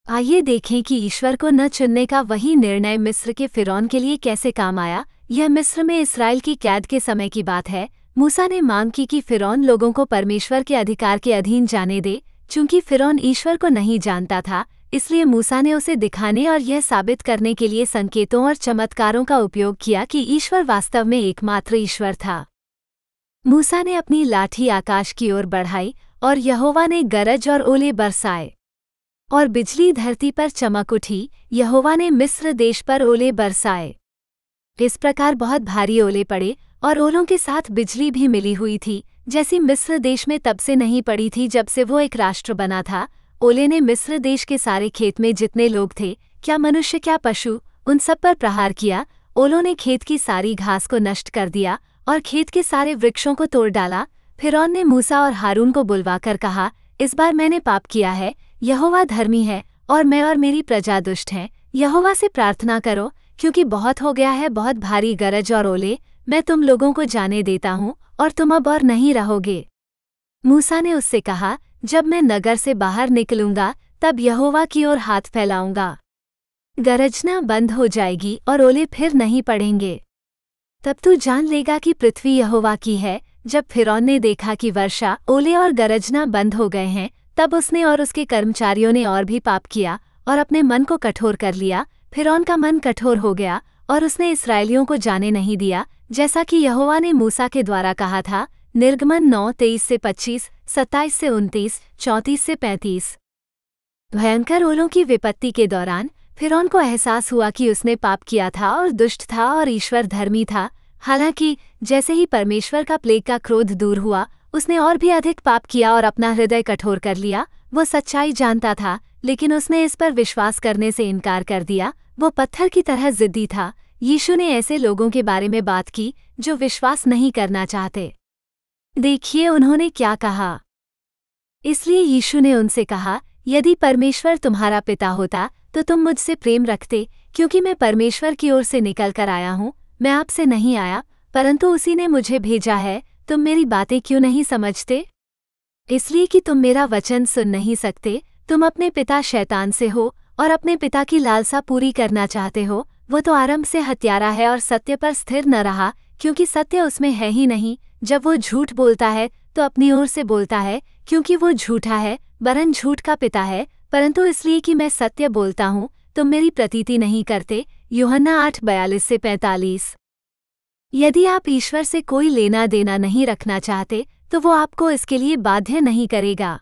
आइए देखें कि ईश्वर को न चुनने का वही निर्णय मिस्र के फिरौन के लिए कैसे काम आया। यह मिस्र में इसराइल की कैद के समय की बात है। मूसा ने मांग की कि फिरौन लोगों को परमेश्वर के अधिकार के अधीन जाने दे। चूंकि फिरौन ईश्वर को नहीं जानता था, इसलिए मूसा ने उसे दिखाने और यह साबित करने के लिए संकेतों और चमत्कारों का उपयोग किया कि ईश्वर वास्तव में एकमात्र ईश्वर था। मूसा ने अपनी लाठी आकाश की ओर बढ़ाई और यहोवा ने गरज और ओले बरसाए और बिजली धरती पर चमक उठी। यहोवा ने मिस्र देश पर ओले बरसाए। इस प्रकार बहुत भारी ओले पड़े और ओलों के साथ बिजली भी मिली हुई थी, जैसी मिस्र देश में तब से नहीं पड़ी थी जब से वो एक राष्ट्र बना था। ओले ने मिस्र देश के सारे खेत में जितने लोग थे, क्या मनुष्य क्या पशु, उन सब पर प्रहार किया। ओलों ने खेत की सारी घास को नष्ट कर दिया और खेत के सारे वृक्षों को तोड़ डाला। फिरौन ने मूसा और हारून को बुलवाकर कहा, इस बार मैंने पाप किया है। यहोवा धर्मी है और मैं और मेरी प्रजा दुष्ट हैं। यहोवा से प्रार्थना करो क्योंकि बहुत हो गया है, बहुत भारी गरज और ओले, मैं तुम लोगों को जाने देता हूँ और तुम अब और नहीं रहोगे। मूसा ने उससे कहा, जब मैं नगर से बाहर निकलूंगा तब यहोवा की ओर हाथ फैलाऊंगा, गरजना बंद हो जाएगी और ओले फिर नहीं पड़ेंगे। तब तू जान लेगा कि पृथ्वी यहोवा की है। जब फिरौन ने देखा कि वर्षा, ओले और गरजना बंद हो गए हैं, तब उसने और उसके कर्मचारियों ने और भी पाप किया और अपने मन को कठोर कर लिया। फिरौन का मन कठोर हो गया और उसने इस्राएलियों को जाने नहीं दिया, जैसा कि यहोवा ने मूसा के द्वारा कहा था। निर्गमन 9:23 से 25, 27 से 29, 34 से 35। भयंकर ओलों की विपत्ति के दौरान फिरौन को एहसास हुआ कि उसने पाप किया था और दुष्ट था और ईश्वर धर्मी था। हालांकि जैसे ही परमेश्वर का प्लेग का क्रोध दूर हुआ, उसने और भी अधिक पाप किया और अपना हृदय कठोर कर लिया। वो सच्चाई जानता था, लेकिन उसने इस पर विश्वास करने से इनकार कर दिया। वो पत्थर की तरह जिद्दी था। यीशु ने ऐसे लोगों के बारे में बात की जो विश्वास नहीं करना चाहते। देखिए उन्होंने क्या कहा। इसलिए यीशु ने उनसे कहा, यदि परमेश्वर तुम्हारा पिता होता तो तुम मुझसे प्रेम रखते, क्योंकि मैं परमेश्वर की ओर से निकल कर आया हूँ। मैं आपसे नहीं आया, परंतु उसी ने मुझे भेजा है। तुम मेरी बातें क्यों नहीं समझते? इसलिए कि तुम मेरा वचन सुन नहीं सकते। तुम अपने पिता शैतान से हो और अपने पिता की लालसा पूरी करना चाहते हो। वो तो आरंभ से हत्यारा है और सत्य पर स्थिर न रहा, क्योंकि सत्य उसमें है ही नहीं। जब वो झूठ बोलता है तो अपनी ओर से बोलता है, क्योंकि वो झूठा है, वरन झूठ का पिता है। परंतु इसलिए कि मैं सत्य बोलता हूँ, तुम मेरी प्रतीति नहीं करते। यूहन्ना 8:42 से 45। यदि आप ईश्वर से कोई लेना देना नहीं रखना चाहते, तो वो आपको इसके लिए बाध्य नहीं करेगा।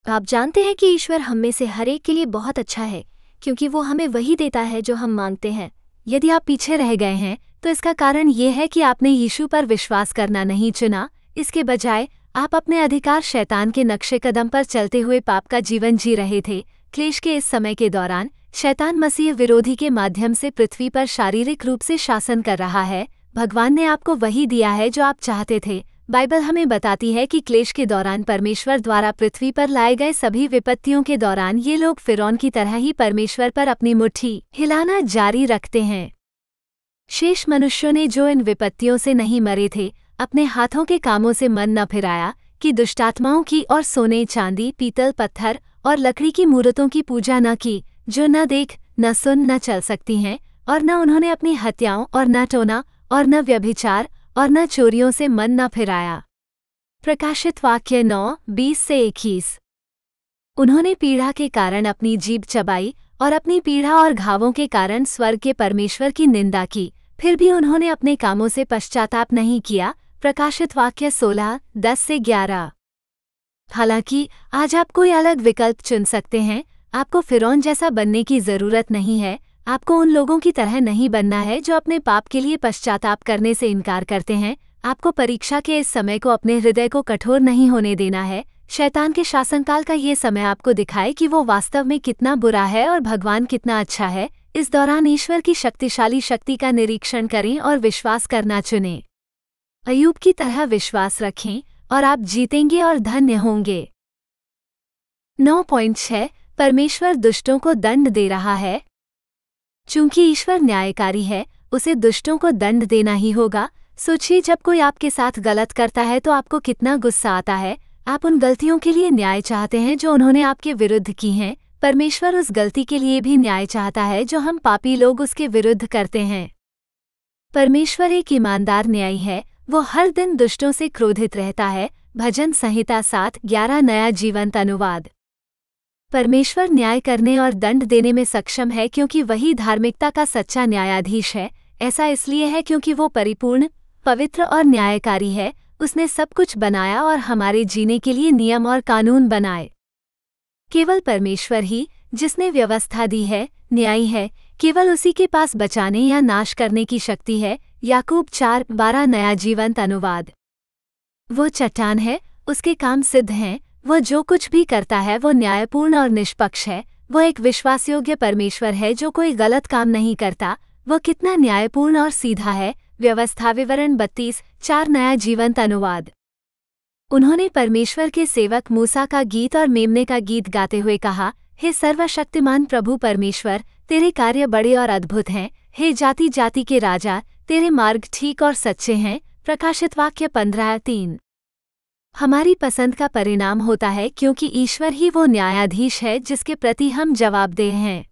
आप जानते हैं कि ईश्वर हम में से हर एक के लिए बहुत अच्छा है, क्योंकि वो हमें वही देता है जो हम मांगते हैं। यदि आप पीछे रह गए हैं, तो इसका कारण ये है कि आपने यीशु पर विश्वास करना नहीं चुना। इसके बजाय आप अपने अधिकार शैतान के नक्शे कदम पर चलते हुए पाप का जीवन जी रहे थे। क्लेश के इस समय के दौरान शैतान मसीह विरोधी के माध्यम से पृथ्वी पर शारीरिक रूप से शासन कर रहा है। भगवान ने आपको वही दिया है जो आप चाहते थे। बाइबल हमें बताती है कि क्लेश के दौरान परमेश्वर द्वारा पृथ्वी पर लाए गए सभी विपत्तियों के दौरान ये लोग फिरौन की तरह ही परमेश्वर पर अपनी मुट्ठी हिलाना जारी रखते हैं। शेष मनुष्यों ने जो इन विपत्तियों से नहीं मरे थे, अपने हाथों के कामों से मन न फिराया कि दुष्टात्माओं की और सोने, चांदी, पीतल, पत्थर और लकड़ी की मूर्तों की पूजा न की, जो न देख, न सुन, न चल सकती हैं, और न उन्होंने अपनी हत्याओं और न टोना और न व्यभिचार और न चोरियों से मन न फिराया। प्रकाशित वाक्य 9:20 से 21। उन्होंने पीड़ा के कारण अपनी जीभ चबाई और अपनी पीड़ा और घावों के कारण स्वर्ग के परमेश्वर की निंदा की, फिर भी उन्होंने अपने कामों से पश्चाताप नहीं किया। प्रकाशित वाक्य 16:10 से 11। हालांकि आज आप कोई अलग विकल्प चुन सकते हैं। आपको फिरौन जैसा बनने की जरूरत नहीं है। आपको उन लोगों की तरह नहीं बनना है जो अपने पाप के लिए पश्चाताप करने से इनकार करते हैं। आपको परीक्षा के इस समय को अपने हृदय को कठोर नहीं होने देना है। शैतान के शासनकाल का ये समय आपको दिखाए कि वो वास्तव में कितना बुरा है और भगवान कितना अच्छा है। इस दौरान ईश्वर की शक्तिशाली शक्ति का निरीक्षण करें और विश्वास करना चुनें। अय्यूब की तरह विश्वास रखें और आप जीतेंगे और धन्य होंगे। 9.6 परमेश्वर दुष्टों को दंड दे रहा है। चूंकि ईश्वर न्यायकारी है, उसे दुष्टों को दंड देना ही होगा। सोचिए, जब कोई आपके साथ गलत करता है तो आपको कितना गुस्सा आता है। आप उन गलतियों के लिए न्याय चाहते हैं जो उन्होंने आपके विरुद्ध की हैं। परमेश्वर उस गलती के लिए भी न्याय चाहता है जो हम पापी लोग उसके विरुद्ध करते हैं। परमेश्वर एक ईमानदार न्यायी है। वो हर दिन दुष्टों से क्रोधित रहता है। भजन संहिता 7:11 नया जीवंत अनुवाद। परमेश्वर न्याय करने और दंड देने में सक्षम है, क्योंकि वही धार्मिकता का सच्चा न्यायाधीश है। ऐसा इसलिए है क्योंकि वो परिपूर्ण, पवित्र और न्यायकारी है। उसने सब कुछ बनाया और हमारे जीने के लिए नियम और कानून बनाए। केवल परमेश्वर ही, जिसने व्यवस्था दी है, न्यायी है। केवल उसी के पास बचाने या नाश करने की शक्ति है। याकूब 4:12 नया जीवंत अनुवाद। वो चट्टान है, उसके काम सिद्ध हैं। वो जो कुछ भी करता है वो न्यायपूर्ण और निष्पक्ष है। वो एक विश्वासयोग्य परमेश्वर है जो कोई गलत काम नहीं करता। वो कितना न्यायपूर्ण और सीधा है। व्यवस्था विवरण 32:4 नया जीवंत अनुवाद। उन्होंने परमेश्वर के सेवक मूसा का गीत और मेमने का गीत गाते हुए कहा, हे सर्वशक्तिमान प्रभु परमेश्वर, तेरे कार्य बड़े और अद्भुत हैं। हे जाति जाति के राजा, तेरे मार्ग ठीक और सच्चे हैं। प्रकाशित वाक्य 15:3। हमारी पसंद का परिणाम होता है क्योंकि ईश्वर ही वो न्यायाधीश है जिसके प्रति हम जवाबदेह हैं।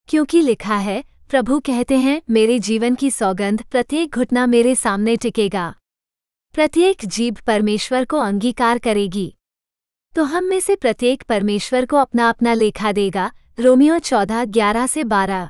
क्योंकि लिखा है, प्रभु कहते हैं, मेरे जीवन की सौगंध, प्रत्येक घुटना मेरे सामने टिकेगा, प्रत्येक जीभ परमेश्वर को अंगीकार करेगी। तो हम में से प्रत्येक परमेश्वर को अपना अपना लेखा देगा। रोमियो 14:11-12।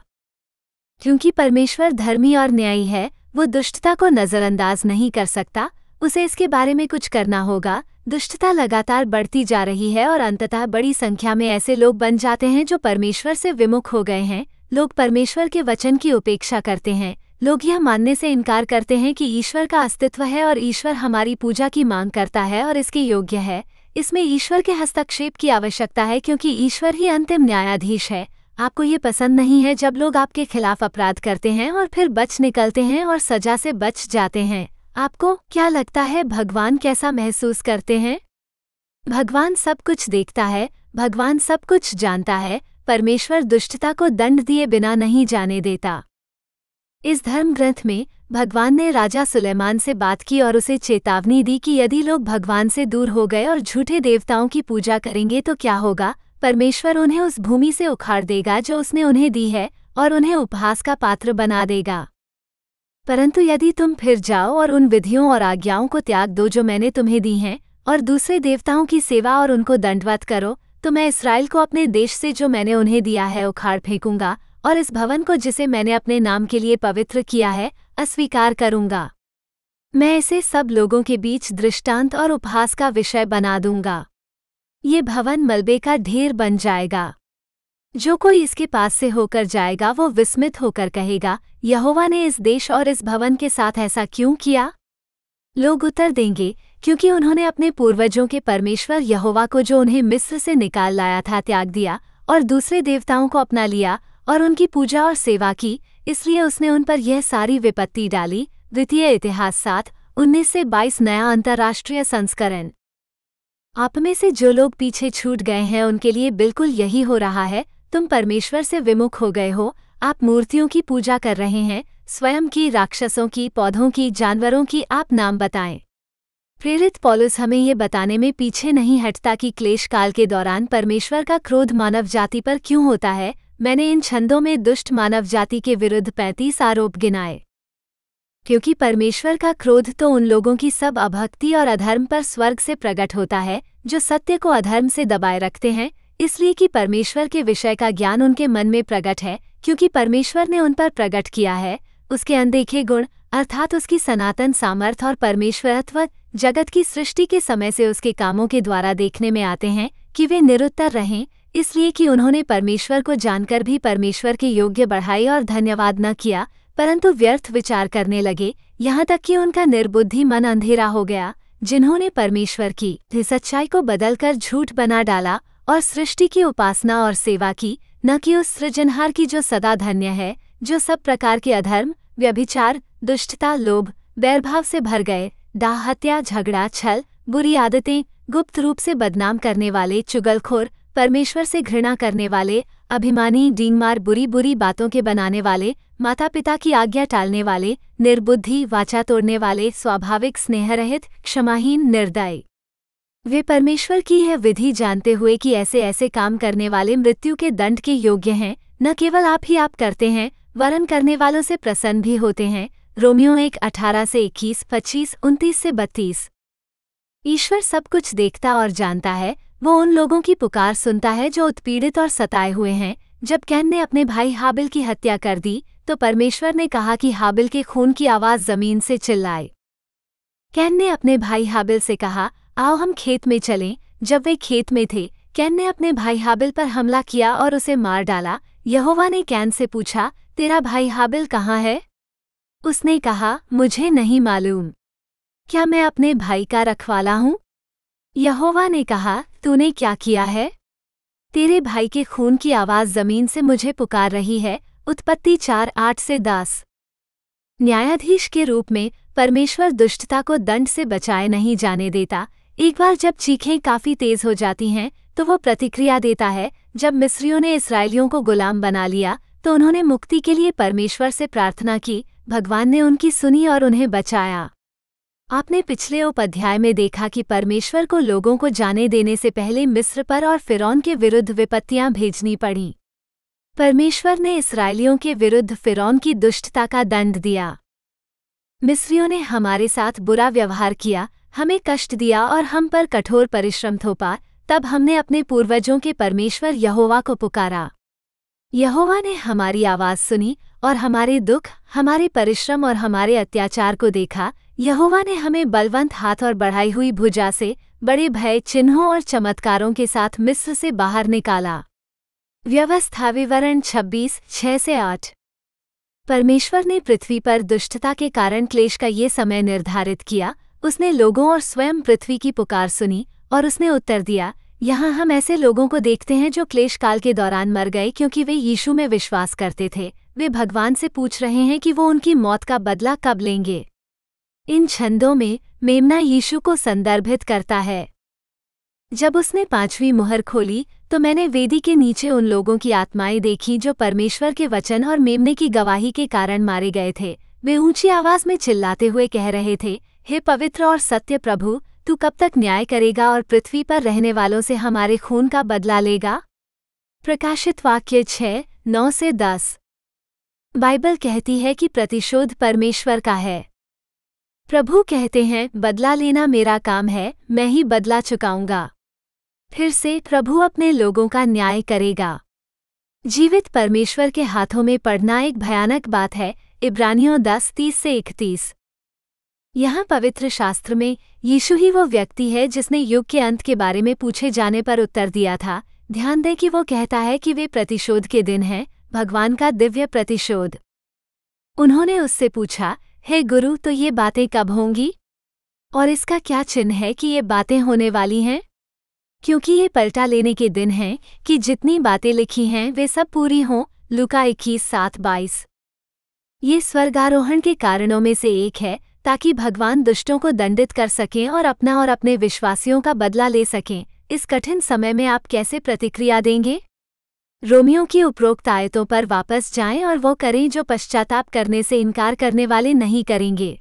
क्योंकि परमेश्वर धर्मी और न्यायी है, वो दुष्टता को नज़रअंदाज नहीं कर सकता, उसे इसके बारे में कुछ करना होगा। दुष्टता लगातार बढ़ती जा रही है और अंततः बड़ी संख्या में ऐसे लोग बन जाते हैं जो परमेश्वर से विमुख हो गए हैं। लोग परमेश्वर के वचन की उपेक्षा करते हैं। लोग यह मानने से इनकार करते हैं कि ईश्वर का अस्तित्व है और ईश्वर हमारी पूजा की मांग करता है और इसके योग्य है। इसमें ईश्वर के हस्तक्षेप की आवश्यकता है क्योंकि ईश्वर ही अंतिम न्यायाधीश है। आपको ये पसंद नहीं है जब लोग आपके खिलाफ अपराध करते हैं और फिर बच निकलते हैं और सजा से बच जाते हैं। आपको क्या लगता है भगवान कैसा महसूस करते हैं? भगवान सब कुछ देखता है, भगवान सब कुछ जानता है। परमेश्वर दुष्टता को दंड दिए बिना नहीं जाने देता। इस धर्म ग्रंथ में भगवान ने राजा सुलेमान से बात की और उसे चेतावनी दी कि यदि लोग भगवान से दूर हो गए और झूठे देवताओं की पूजा करेंगे तो क्या होगा। परमेश्वर उन्हें उस भूमि से उखाड़ देगा जो उसने उन्हें दी है और उन्हें उपहास का पात्र बना देगा। परंतु यदि तुम फिर जाओ और उन विधियों और आज्ञाओं को त्याग दो जो मैंने तुम्हें दी हैं और दूसरे देवताओं की सेवा और उनको दंडवत करो, तो मैं इस्राएल को अपने देश से जो मैंने उन्हें दिया है उखाड़ फेंकूंगा और इस भवन को जिसे मैंने अपने नाम के लिए पवित्र किया है अस्वीकार करूंगा। मैं इसे सब लोगों के बीच दृष्टांत और उपहास का विषय बना दूंगा। ये भवन मलबे का ढेर बन जाएगा। जो कोई इसके पास से होकर जाएगा वो विस्मित होकर कहेगा, यहोवा ने इस देश और इस भवन के साथ ऐसा क्यों किया? लोग उत्तर देंगे, क्योंकि उन्होंने अपने पूर्वजों के परमेश्वर यहोवा को जो उन्हें मिस्र से निकाल लाया था त्याग दिया और दूसरे देवताओं को अपना लिया और उनकी पूजा और सेवा की, इसलिए उसने उन पर यह सारी विपत्ति डाली। द्वितीय इतिहास 7:19-22 नया अंतर्राष्ट्रीय संस्करण। आप में से जो लोग पीछे छूट गए हैं उनके लिए बिल्कुल यही हो रहा है। तुम परमेश्वर से विमुख हो गए हो। आप मूर्तियों की पूजा कर रहे हैं, स्वयं की, राक्षसों की, पौधों की, जानवरों की। आप नाम बताएं। प्रेरित पौलुस हमें ये बताने में पीछे नहीं हटता कि क्लेश काल के दौरान परमेश्वर का क्रोध मानव जाति पर क्यों होता है। मैंने इन छंदों में दुष्ट मानव जाति के विरुद्ध 35 आरोप गिनाए। क्योंकि परमेश्वर का क्रोध तो उन लोगों की सब अभक्ति और अधर्म पर स्वर्ग से प्रकट होता है जो सत्य को अधर्म से दबाए रखते हैं, इसलिए कि परमेश्वर के विषय का ज्ञान उनके मन में प्रकट है, क्योंकि परमेश्वर ने उन पर प्रकट किया है। उसके अनदेखे गुण अर्थात उसकी सनातन सामर्थ और परमेश्वरत्व जगत की सृष्टि के समय से उसके कामों के द्वारा देखने में आते हैं कि वे निरुत्तर रहें, इसलिए कि उन्होंने परमेश्वर को जानकर भी परमेश्वर के योग्य बढ़ाई और धन्यवाद न किया, परंतु व्यर्थ विचार करने लगे, यहाँ तक कि उनका निर्बुद्धि मन अंधेरा हो गया। जिन्होंने परमेश्वर की सच्चाई को बदलकर झूठ बना डाला और सृष्टि की उपासना और सेवा की, न कि उस सृजनहार की जो सदा धन्य है, जो सब प्रकार के अधर्म, व्यभिचार, दुष्टता, लोभ, बैरभाव से भर गए, डाह, हत्या, झगड़ा, छल, बुरी आदतें, गुप्त रूप से बदनाम करने वाले, चुगलखोर, परमेश्वर से घृणा करने वाले, अभिमानी, डींगमार, बुरी बुरी बातों के बनाने वाले, माता पिता की आज्ञा टालने वाले, निर्बुद्धि, वाचा तोड़ने वाले, स्वाभाविक स्नेहरहित, क्षमाहीन, निर्दयी। वे परमेश्वर की यह विधि जानते हुए कि ऐसे ऐसे काम करने वाले मृत्यु के दंड के योग्य हैं, न केवल आप ही आप करते हैं वरन करने वालों से प्रसन्न भी होते हैं। रोमियो 1:18-21, 25-29-32। ईश्वर सब कुछ देखता और जानता है। वो उन लोगों की पुकार सुनता है जो उत्पीड़ित और सताए हुए हैं। जब कैन ने अपने भाई हाबिल की हत्या कर दी तो परमेश्वर ने कहा कि हाबिल के खून की आवाज़ जमीन से चिल्लाए। कैन ने अपने भाई हाबिल से कहा, आओ हम खेत में चलें। जब वे खेत में थे, कैन ने अपने भाई हाबिल पर हमला किया और उसे मार डाला। यहोवा ने कैन से पूछा, तेरा भाई हाबिल कहाँ है? उसने कहा, मुझे नहीं मालूम। क्या मैं अपने भाई का रखवाला हूँ? यहोवा ने कहा, तूने क्या किया है? तेरे भाई के खून की आवाज़ जमीन से मुझे पुकार रही है। उत्पत्ति 4:8-10। न्यायाधीश के रूप में परमेश्वर दुष्टता को दंड से बचाए नहीं जाने देता। एक बार जब चीखें काफ़ी तेज हो जाती हैं तो वो प्रतिक्रिया देता है। जब मिस्रियों ने इस्राएलियों को गुलाम बना लिया तो उन्होंने मुक्ति के लिए परमेश्वर से प्रार्थना की। भगवान ने उनकी सुनी और उन्हें बचाया। आपने पिछले अध्याय में देखा कि परमेश्वर को लोगों को जाने देने से पहले मिस्र पर और फिरौन के विरुद्ध विपत्तियां भेजनी पड़ीं। परमेश्वर ने इस्राएलियों के विरुद्ध फिरौन की दुष्टता का दंड दिया। मिस्रियों ने हमारे साथ बुरा व्यवहार किया, हमें कष्ट दिया और हम पर कठोर परिश्रम थोपा। तब हमने अपने पूर्वजों के परमेश्वर यहोवा को पुकारा। यहोवा ने हमारी आवाज़ सुनी और हमारे दुख, हमारे परिश्रम और हमारे अत्याचार को देखा। यहोवा ने हमें बलवंत हाथ और बढ़ाई हुई भुजा से बड़े भय, चिन्हों और चमत्कारों के साथ मिस्र से बाहर निकाला। व्यवस्था विवरण 26:6-8। परमेश्वर ने पृथ्वी पर दुष्टता के कारण क्लेश का ये समय निर्धारित किया। उसने लोगों और स्वयं पृथ्वी की पुकार सुनी और उसने उत्तर दिया। यहाँ हम ऐसे लोगों को देखते हैं जो क्लेश काल के दौरान मर गए क्योंकि वे यीशु में विश्वास करते थे। वे भगवान से पूछ रहे हैं कि वो उनकी मौत का बदला कब लेंगे। इन छंदों में मेमना यीशु को संदर्भित करता है। जब उसने 5वीं मुहर खोली तो मैंने वेदी के नीचे उन लोगों की आत्माएं देखीं जो परमेश्वर के वचन और मेमने की गवाही के कारण मारे गए थे। वे ऊंची आवाज में चिल्लाते हुए कह रहे थे, हे पवित्र और सत्य प्रभु, तू कब तक न्याय करेगा और पृथ्वी पर रहने वालों से हमारे खून का बदला लेगा। प्रकाशित वाक्य 6:9-10। बाइबल कहती है कि प्रतिशोध परमेश्वर का है। प्रभु कहते हैं, बदला लेना मेरा काम है, मैं ही बदला चुकाऊंगा। फिर से प्रभु अपने लोगों का न्याय करेगा। जीवित परमेश्वर के हाथों में पड़ना एक भयानक बात है। इब्रानियों 10:30-31। यहाँ पवित्र शास्त्र में यीशु ही वो व्यक्ति है जिसने युग के अंत के बारे में पूछे जाने पर उत्तर दिया था। ध्यान दें कि वो कहता है कि वे प्रतिशोध के दिन हैं, भगवान का दिव्य प्रतिशोध। उन्होंने उससे पूछा, हे गुरु, तो ये बातें कब होंगी और इसका क्या चिन्ह है कि ये बातें होने वाली हैं? क्योंकि ये पलटा लेने के दिन हैं कि जितनी बातें लिखी हैं वे सब पूरी हों। लूका 21:7-22। ये स्वर्गारोहण के कारणों में से एक है ताकि भगवान दुष्टों को दंडित कर सकें और अपना और अपने विश्वासियों का बदला ले सकें। इस कठिन समय में आप कैसे प्रतिक्रिया देंगे? रोमियों की उपरोक्त आयतों पर वापस जाएं और वो करें जो पश्चाताप करने से इनकार करने वाले नहीं करेंगे।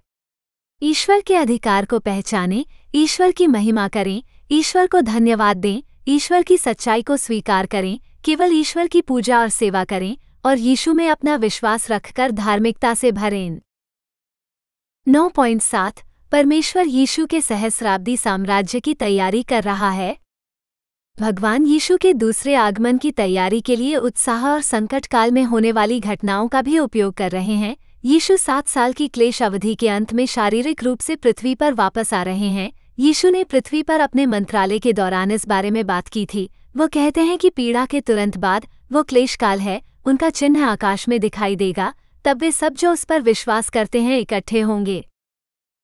ईश्वर के अधिकार को पहचानें, ईश्वर की महिमा करें, ईश्वर को धन्यवाद दें, ईश्वर की सच्चाई को स्वीकार करें, केवल ईश्वर की पूजा और सेवा करें और यीशु में अपना विश्वास रखकर धार्मिकता से भरें। 9.7 परमेश्वर यीशु के सहस्राब्दी साम्राज्य की तैयारी कर रहा है। भगवान यीशु के दूसरे आगमन की तैयारी के लिए उत्साह और संकट काल में होने वाली घटनाओं का भी उपयोग कर रहे हैं। यीशु 7 साल की क्लेश अवधि के अंत में शारीरिक रूप से पृथ्वी पर वापस आ रहे हैं। यीशु ने पृथ्वी पर अपने मंत्रालय के दौरान इस बारे में बात की थी। वो कहते हैं कि पीड़ा के तुरंत बाद वो क्लेश काल है, उनका चिन्ह आकाश में दिखाई देगा। तब वे सब जो उस पर विश्वास करते हैं इकट्ठे होंगे।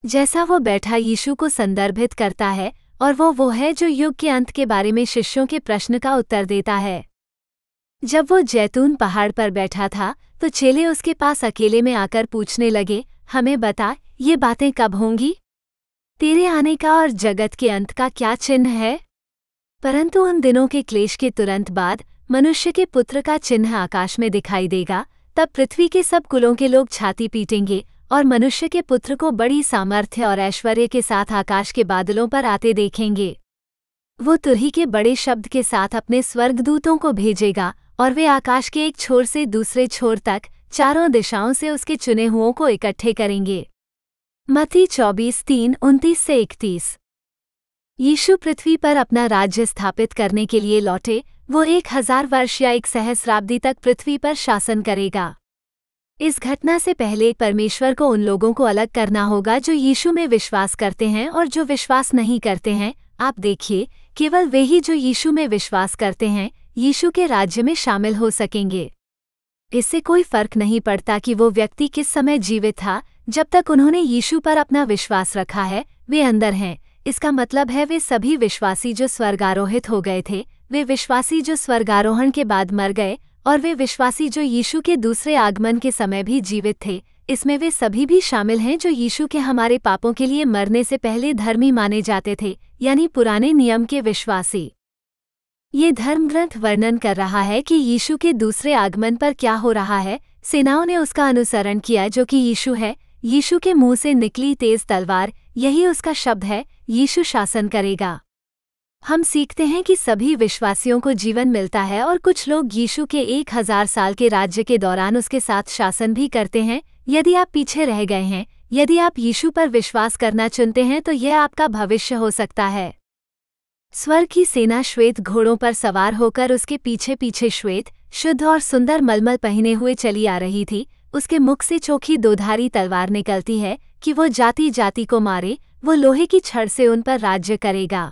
जैसा वो बैठा यीशु को संदर्भित करता है और वो है जो युग के अंत के बारे में शिष्यों के प्रश्न का उत्तर देता है। जब वो जैतून पहाड़ पर बैठा था तो चेले उसके पास अकेले में आकर पूछने लगे, हमें बता, ये बातें कब होंगी? तेरे आने का और जगत के अंत का क्या चिन्ह है? परंतु उन दिनों के क्लेश के तुरंत बाद मनुष्य के पुत्र का चिन्ह आकाश में दिखाई देगा। तब पृथ्वी के सब कुलों के लोग छाती पीटेंगे और मनुष्य के पुत्र को बड़ी सामर्थ्य और ऐश्वर्य के साथ आकाश के बादलों पर आते देखेंगे। वो तुरही के बड़े शब्द के साथ अपने स्वर्गदूतों को भेजेगा और वे आकाश के एक छोर से दूसरे छोर तक चारों दिशाओं से उसके चुने हुओं को इकट्ठे करेंगे। मत्ती 24:29-31। यीशु पृथ्वी पर अपना राज्य स्थापित करने के लिए लौटे। वो 1000 वर्ष या 1 सहस्राब्दी तक पृथ्वी पर शासन करेगा। इस घटना से पहले परमेश्वर को उन लोगों को अलग करना होगा जो यीशु में विश्वास करते हैं और जो विश्वास नहीं करते हैं। आप देखिए, केवल वे ही जो यीशु में विश्वास करते हैं यीशु के राज्य में शामिल हो सकेंगे। इससे कोई फर्क नहीं पड़ता कि वो व्यक्ति किस समय जीवित था, जब तक उन्होंने यीशु पर अपना विश्वास रखा है वे अंदर हैं। इसका मतलब है वे सभी विश्वासी जो स्वर्गारोहित हो गए थे, वे विश्वासी जो स्वर्गारोहण के बाद मर गए और वे विश्वासी जो यीशु के दूसरे आगमन के समय भी जीवित थे। इसमें वे सभी भी शामिल हैं जो यीशु के हमारे पापों के लिए मरने से पहले धर्मी माने जाते थे, यानी पुराने नियम के विश्वासी। ये धर्म ग्रंथ वर्णन कर रहा है कि यीशु के दूसरे आगमन पर क्या हो रहा है। सेनाओं ने उसका अनुसरण किया जो कि यीशु है। यीशु के मुंह से निकली तेज तलवार, यही उसका शब्द है। यीशु शासन करेगा। हम सीखते हैं कि सभी विश्वासियों को जीवन मिलता है और कुछ लोग यीशु के 1000 साल के राज्य के दौरान उसके साथ शासन भी करते हैं। यदि आप पीछे रह गए हैं, यदि आप यीशु पर विश्वास करना चुनते हैं तो यह आपका भविष्य हो सकता है। स्वर्ग की सेना श्वेत घोड़ों पर सवार होकर उसके पीछे पीछे श्वेत, शुद्ध और सुंदर मलमल पहने हुए चली आ रही थी। उसके मुख से चोखी दोधारी तलवार निकलती है कि वो जाति जाति को मारे। वो लोहे की छड़ से उन पर राज्य करेगा।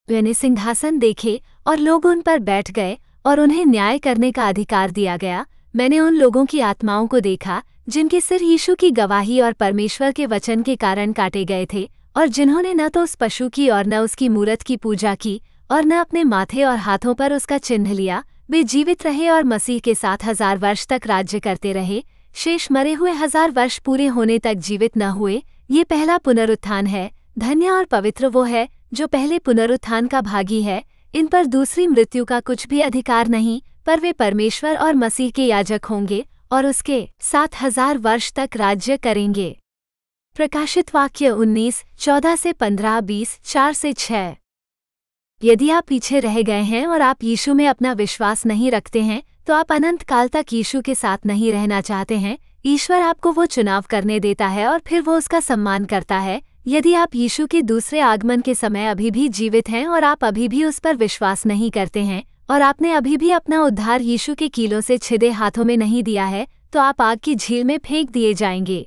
मैंने सिंहासन देखे और लोग उन पर बैठ गए और उन्हें न्याय करने का अधिकार दिया गया। मैंने उन लोगों की आत्माओं को देखा जिनके सिर यीशु की गवाही और परमेश्वर के वचन के कारण काटे गए थे, और जिन्होंने न तो उस पशु की और न उसकी मूरत की पूजा की और न अपने माथे और हाथों पर उसका चिन्ह लिया। वे जीवित रहे और मसीह के साथ 1000 वर्ष तक राज्य करते रहे। शेष मरे हुए 1000 वर्ष पूरे होने तक जीवित न हुए। ये पहला पुनरुत्थान है। धन्य और पवित्र वो है जो पहले पुनरुत्थान का भागी है। इन पर दूसरी मृत्यु का कुछ भी अधिकार नहीं, पर वे परमेश्वर और मसीह के याजक होंगे और उसके साथ 1000 वर्ष तक राज्य करेंगे। प्रकाशित वाक्य 19:14 से 15, 20, 4 से 6। यदि आप पीछे रह गए हैं और आप यीशु में अपना विश्वास नहीं रखते हैं, तो आप अनंत काल तक यीशु के साथ नहीं रहना चाहते हैं। ईश्वर आपको वो चुनाव करने देता है और फिर वो उसका सम्मान करता है। यदि आप यीशु के दूसरे आगमन के समय अभी भी जीवित हैं और आप अभी भी उस पर विश्वास नहीं करते हैं और आपने अभी भी अपना उद्धार यीशु के कीलों से छिदे हाथों में नहीं दिया है, तो आप आग की झील में फेंक दिए जाएंगे।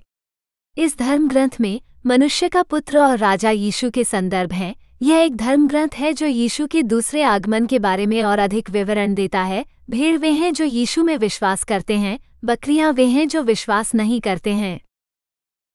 इस धर्म ग्रंथ में मनुष्य का पुत्र और राजा यीशु के संदर्भ हैं। यह एक धर्म ग्रंथ है जो यीशु के दूसरे आगमन के बारे में और अधिक विवरण देता है। भेड़ वे हैं जो यीशु में विश्वास करते हैं, बकरियां वे हैं जो विश्वास नहीं करते हैं।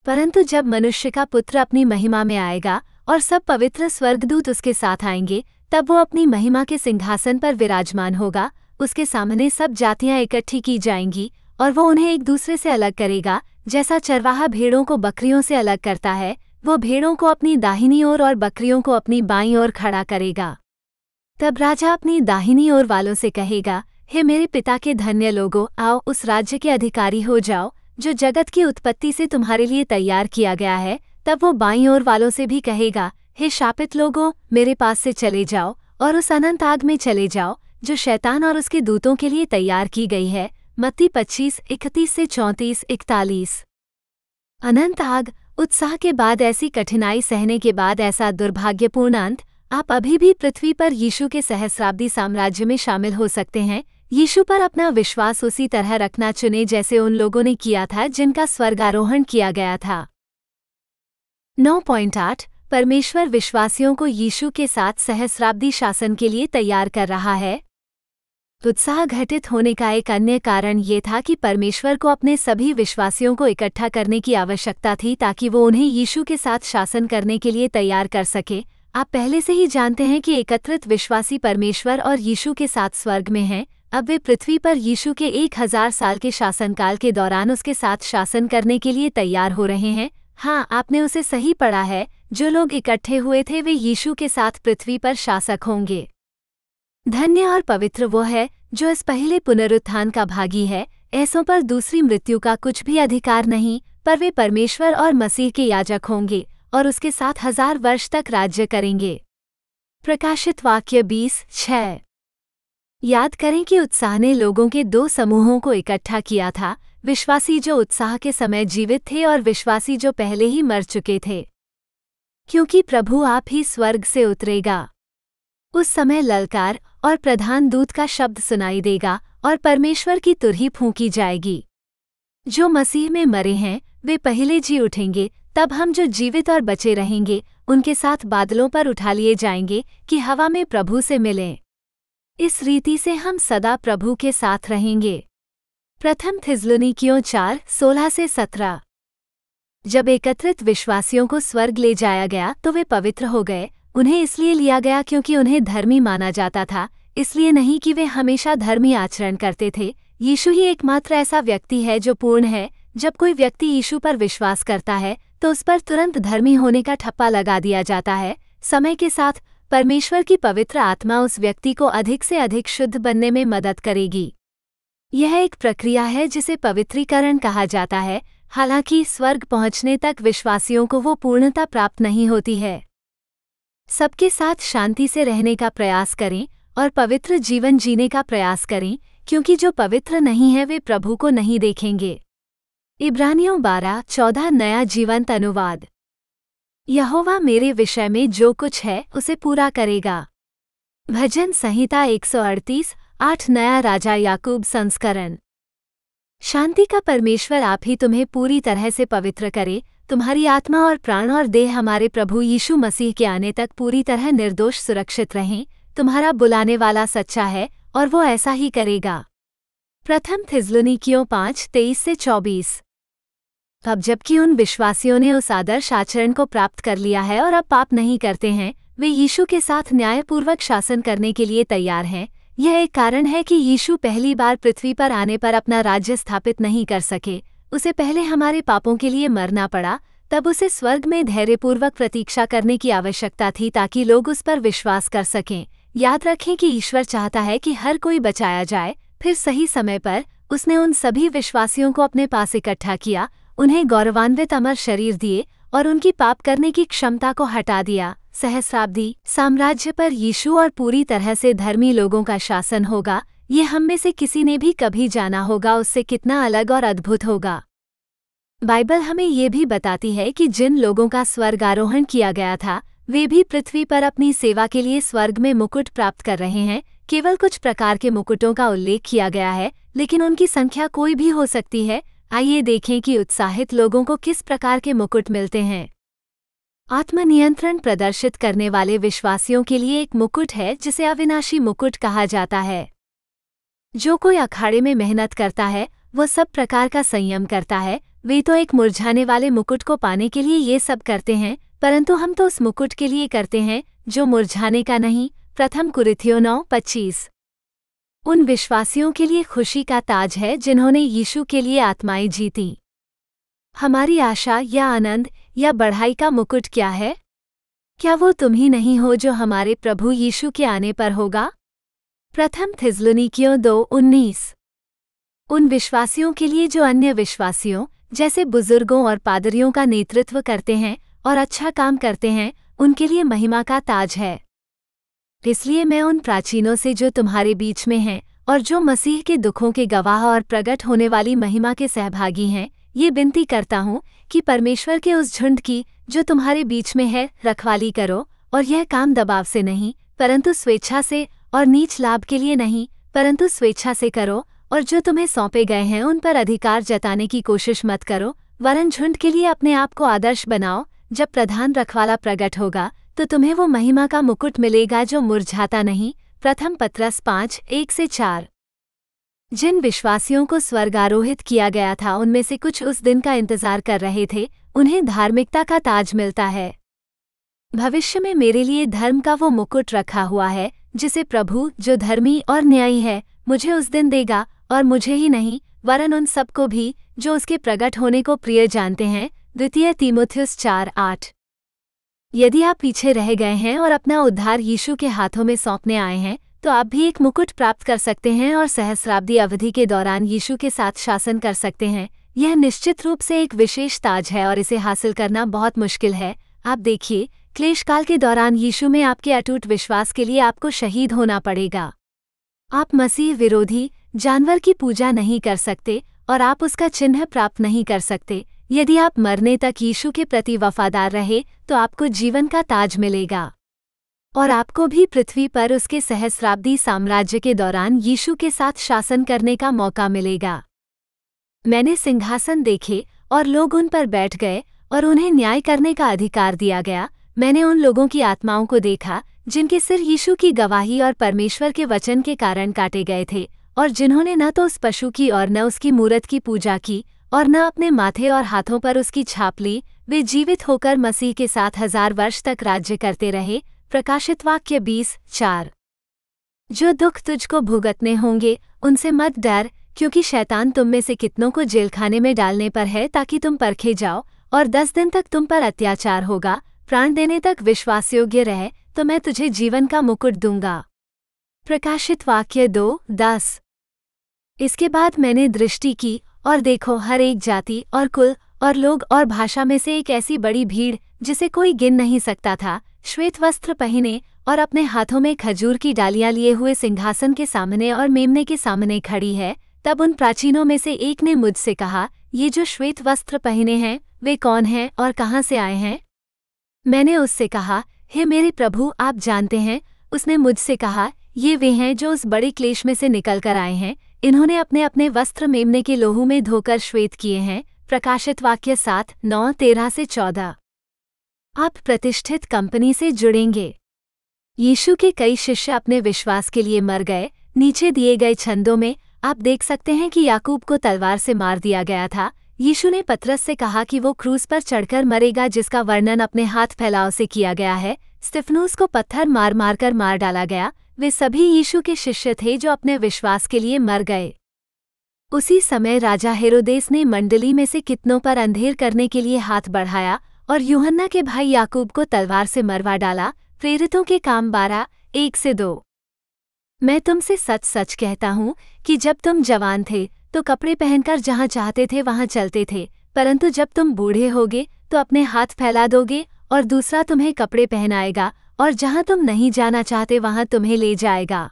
परंतु जब मनुष्य का पुत्र अपनी महिमा में आएगा और सब पवित्र स्वर्गदूत उसके साथ आएंगे, तब वो अपनी महिमा के सिंहासन पर विराजमान होगा। उसके सामने सब जातियां इकट्ठी की जाएंगी और वो उन्हें एक दूसरे से अलग करेगा, जैसा चरवाहा भेड़ों को बकरियों से अलग करता है। वो भेड़ों को अपनी दाहिनी ओर और बकरियों को अपनी बाईं ओर खड़ा करेगा। तब राजा अपनी दाहिनी ओर वालों से कहेगा, हे मेरे पिता के धन्य लोगों, आओ उस राज्य के अधिकारी हो जाओ जो जगत की उत्पत्ति से तुम्हारे लिए तैयार किया गया है। तब वो बाईं ओर वालों से भी कहेगा, हे शापित लोगों, मेरे पास से चले जाओ और उस अनंत आग में चले जाओ जो शैतान और उसके दूतों के लिए तैयार की गई है। मत्ती 25:31 से 34-41। अनंत आग, उत्साह के बाद ऐसी कठिनाई सहने के बाद ऐसा दुर्भाग्यपूर्ण अंत। आप अभी भी पृथ्वी पर यीशु के सहस्राब्दी साम्राज्य में शामिल हो सकते हैं। यीशु पर अपना विश्वास उसी तरह रखना चुने जैसे उन लोगों ने किया था जिनका स्वर्गारोहण किया गया था। 9.8 परमेश्वर विश्वासियों को यीशु के साथ सहस्राब्दी शासन के लिए तैयार कर रहा है। उत्साह घटित होने का एक अन्य कारण ये था कि परमेश्वर को अपने सभी विश्वासियों को इकट्ठा करने की आवश्यकता थी ताकि वो उन्हें यीशु के साथ शासन करने के लिए तैयार कर सके। आप पहले से ही जानते हैं कि एकत्रित विश्वासी परमेश्वर और यीशु के साथ स्वर्ग में हैं। अब वे पृथ्वी पर यीशु के 1000 साल के शासनकाल के दौरान उसके साथ शासन करने के लिए तैयार हो रहे हैं। हाँ, आपने उसे सही पढ़ा है। जो लोग इकट्ठे हुए थे वे यीशु के साथ पृथ्वी पर शासक होंगे। धन्य और पवित्र वो है जो इस पहले पुनरुत्थान का भागी है। ऐसों पर दूसरी मृत्यु का कुछ भी अधिकार नहीं, पर वे परमेश्वर और मसीह के याजक होंगे और उसके साथ 1000 वर्ष तक राज्य करेंगे। प्रकाशित वाक्य 20:6। याद करें कि उत्साह ने लोगों के 2 समूहों को इकट्ठा किया था, विश्वासी जो उत्साह के समय जीवित थे और विश्वासी जो पहले ही मर चुके थे। क्योंकि प्रभु आप ही स्वर्ग से उतरेगा। उस समय ललकार और प्रधान दूत का शब्द सुनाई देगा और परमेश्वर की तुरही फूंकी जाएगी। जो मसीह में मरे हैं वे पहले जी उठेंगे। तब हम जो जीवित और बचे रहेंगे उनके साथ बादलों पर उठा लिए जाएंगे कि हवा में प्रभु से मिलें। इस रीति से हम सदा प्रभु के साथ रहेंगे। प्रथम थिस्सलुनीकियों 4:16 से 17। जब एकत्रित विश्वासियों को स्वर्ग ले जाया गया तो वे पवित्र हो गए। उन्हें इसलिए लिया गया क्योंकि उन्हें धर्मी माना जाता था, इसलिए नहीं कि वे हमेशा धर्मी आचरण करते थे। यीशु ही एकमात्र ऐसा व्यक्ति है जो पूर्ण है। जब कोई व्यक्ति यीशु पर विश्वास करता है तो उस पर तुरंत धर्मी होने का ठप्पा लगा दिया जाता है। समय के साथ परमेश्वर की पवित्र आत्मा उस व्यक्ति को अधिक से अधिक शुद्ध बनने में मदद करेगी। यह एक प्रक्रिया है जिसे पवित्रीकरण कहा जाता है, हालांकि स्वर्ग पहुंचने तक विश्वासियों को वो पूर्णता प्राप्त नहीं होती है। सबके साथ शांति से रहने का प्रयास करें और पवित्र जीवन जीने का प्रयास करें, क्योंकि जो पवित्र नहीं है वे प्रभु को नहीं देखेंगे। इब्रानियों 12:14 नया जीवंत अनुवाद। यहोवा मेरे विषय में जो कुछ है उसे पूरा करेगा। भजन संहिता 138:8 नया राजा याकूब संस्करण। शांति का परमेश्वर आप ही तुम्हें पूरी तरह से पवित्र करे, तुम्हारी आत्मा और प्राण और देह हमारे प्रभु यीशु मसीह के आने तक पूरी तरह निर्दोष सुरक्षित रहें। तुम्हारा बुलाने वाला सच्चा है और वो ऐसा ही करेगा। प्रथम थिस्सलुनीकियों 5:23-24। अब जबकि उन विश्वासियों ने उस आदर्श आचरण को प्राप्त कर लिया है और अब पाप नहीं करते हैं, वे यीशु के साथ न्यायपूर्वक शासन करने के लिए तैयार हैं। यह एक कारण है कि यीशु पहली बार पृथ्वी पर आने पर अपना राज्य स्थापित नहीं कर सके। उसे पहले हमारे पापों के लिए मरना पड़ा, तब उसे स्वर्ग में धैर्यपूर्वक प्रतीक्षा करने की आवश्यकता थी ताकि लोग उस पर विश्वास कर सकें। याद रखें कि ईश्वर चाहता है कि हर कोई बचाया जाए। फिर सही समय पर उसने उन सभी विश्वासियों को अपने पास इकट्ठा किया, उन्हें गौरवान्वित अमर शरीर दिए और उनकी पाप करने की क्षमता को हटा दिया। सहस्राब्दी साम्राज्य पर यीशु और पूरी तरह से धर्मी लोगों का शासन होगा। ये हम में से किसी ने भी कभी जाना होगा उससे कितना अलग और अद्भुत होगा। बाइबल हमें ये भी बताती है कि जिन लोगों का स्वर्ग आरोहण किया गया था वे भी पृथ्वी पर अपनी सेवा के लिए स्वर्ग में मुकुट प्राप्त कर रहे हैं। केवल कुछ प्रकार के मुकुटों का उल्लेख किया गया है, लेकिन उनकी संख्या कोई भी हो सकती है। आइए देखें कि उत्साहित लोगों को किस प्रकार के मुकुट मिलते हैं। आत्मनियंत्रण प्रदर्शित करने वाले विश्वासियों के लिए एक मुकुट है जिसे अविनाशी मुकुट कहा जाता है। जो कोई अखाड़े में मेहनत करता है वो सब प्रकार का संयम करता है। वे तो एक मुरझाने वाले मुकुट को पाने के लिए ये सब करते हैं, परंतु हम तो उस मुकुट के लिए करते हैं जो मुरझाने का नहीं। प्रथम कुरिन्थियों 9:25। उन विश्वासियों के लिए खुशी का ताज है जिन्होंने यीशु के लिए आत्माएं जीती। हमारी आशा या आनंद या बढ़ाई का मुकुट क्या है? क्या वो तुम ही नहीं हो जो हमारे प्रभु यीशु के आने पर होगा? प्रथम थिस्सलुनीकियों 2:19। उन विश्वासियों के लिए जो अन्य विश्वासियों जैसे बुजुर्गों और पादरियों का नेतृत्व करते हैं और अच्छा काम करते हैं, उनके लिए महिमा का ताज है। इसलिए मैं उन प्राचीनों से जो तुम्हारे बीच में हैं और जो मसीह के दुखों के गवाह और प्रकट होने वाली महिमा के सहभागी हैं, ये विनती करता हूँ कि परमेश्वर के उस झुंड की जो तुम्हारे बीच में है रखवाली करो, और यह काम दबाव से नहीं परंतु स्वेच्छा से, और नीच लाभ के लिए नहीं परंतु स्वेच्छा से करो, और जो तुम्हें सौंपे गए हैं उन पर अधिकार जताने की कोशिश मत करो, वरन झुंड के लिए अपने आप को आदर्श बनाओ। जब प्रधान रखवाला प्रकट होगा तो तुम्हें वो महिमा का मुकुट मिलेगा जो मुरझाता नहीं। प्रथम पत्रस 5:1-4। जिन विश्वासियों को स्वर्गारोहित किया गया था उनमें से कुछ उस दिन का इंतजार कर रहे थे, उन्हें धार्मिकता का ताज मिलता है। भविष्य में मेरे लिए धर्म का वो मुकुट रखा हुआ है जिसे प्रभु जो धर्मी और न्यायी है मुझे उस दिन देगा, और मुझे ही नहीं वरन उन सबको भी जो उसके प्रकट होने को प्रिय जानते हैं। द्वितीय तीमुथियुस 4:8। यदि आप पीछे रह गए हैं और अपना उद्धार यीशु के हाथों में सौंपने आए हैं तो आप भी एक मुकुट प्राप्त कर सकते हैं और सहस्राब्दी अवधि के दौरान यीशु के साथ शासन कर सकते हैं। यह निश्चित रूप से एक विशेष ताज है और इसे हासिल करना बहुत मुश्किल है। आप देखिए, क्लेशकाल के दौरान यीशु में आपके अटूट विश्वास के लिए आपको शहीद होना पड़ेगा। आप मसीह विरोधी जानवर की पूजा नहीं कर सकते और आप उसका चिन्ह प्राप्त नहीं कर सकते। यदि आप मरने तक यीशु के प्रति वफादार रहे तो आपको जीवन का ताज मिलेगा, और आपको भी पृथ्वी पर उसके सहस्राब्दी साम्राज्य के दौरान यीशु के साथ शासन करने का मौका मिलेगा। मैंने सिंहासन देखे और लोग उन पर बैठ गए और उन्हें न्याय करने का अधिकार दिया गया। मैंने उन लोगों की आत्माओं को देखा जिनके सिर यीशु की गवाही और परमेश्वर के वचन के कारण काटे गए थे, और जिन्होंने न तो उस पशु की और न उसकी मूरत की पूजा की और न अपने माथे और हाथों पर उसकी छाप ली। वे जीवित होकर मसीह के साथ 1000 वर्ष तक राज्य करते रहे। प्रकाशित वाक्य 20:4। जो दुख तुझको भुगतने होंगे उनसे मत डर, क्योंकि शैतान तुम में से कितनों को जेलखाने में डालने पर है ताकि तुम परखे जाओ, और 10 दिन तक तुम पर अत्याचार होगा। प्राण देने तक विश्वासयोग्य रह, तो मैं तुझे जीवन का मुकुट दूंगा। प्रकाशित वाक्य 2:10। इसके बाद मैंने दृष्टि की और देखो, हर एक जाति और कुल और लोग और भाषा में से एक ऐसी बड़ी भीड़ जिसे कोई गिन नहीं सकता था, श्वेत वस्त्र पहने और अपने हाथों में खजूर की डालियां लिए हुए सिंहासन के सामने और मेमने के सामने खड़ी है। तब उन प्राचीनों में से एक ने मुझसे कहा, ये जो श्वेत वस्त्र पहने हैं वे कौन हैं और कहाँ से आए हैं? मैंने उससे कहा, हे मेरे प्रभु, आप जानते हैं। उसने मुझसे कहा, ये वे हैं जो उस बड़े क्लेश में से निकल कर आए हैं। इन्होंने अपने अपने वस्त्र मेमने के लोहू में धोकर श्वेत किए हैं। प्रकाशित वाक्य 7:9-13-14। आप प्रतिष्ठित कंपनी से जुड़ेंगे। यीशु के कई शिष्य अपने विश्वास के लिए मर गए। नीचे दिए गए छंदों में आप देख सकते हैं कि याकूब को तलवार से मार दिया गया था। यीशु ने पतरस से कहा कि वो क्रूस पर चढ़कर मरेगा, जिसका वर्णन अपने हाथ फैलाव से किया गया है। स्तिफनुस को पत्थर मार मार कर मार डाला गया। वे सभी यीशु के शिष्य थे जो अपने विश्वास के लिए मर गए। उसी समय राजा हेरोदेस ने मंडली में से कितनों पर अंधेर करने के लिए हाथ बढ़ाया और यूहन्ना के भाई याकूब को तलवार से मरवा डाला। प्रेरितों के काम 12:1-2। मैं तुमसे सच सच कहता हूँ कि जब तुम जवान थे तो कपड़े पहनकर जहाँ चाहते थे वहाँ चलते थे, परंतु जब तुम बूढ़े होगे तो अपने हाथ फैला दोगे और दूसरा तुम्हें कपड़े पहनाएगा और जहाँ तुम नहीं जाना चाहते वहाँ तुम्हें ले जाएगा।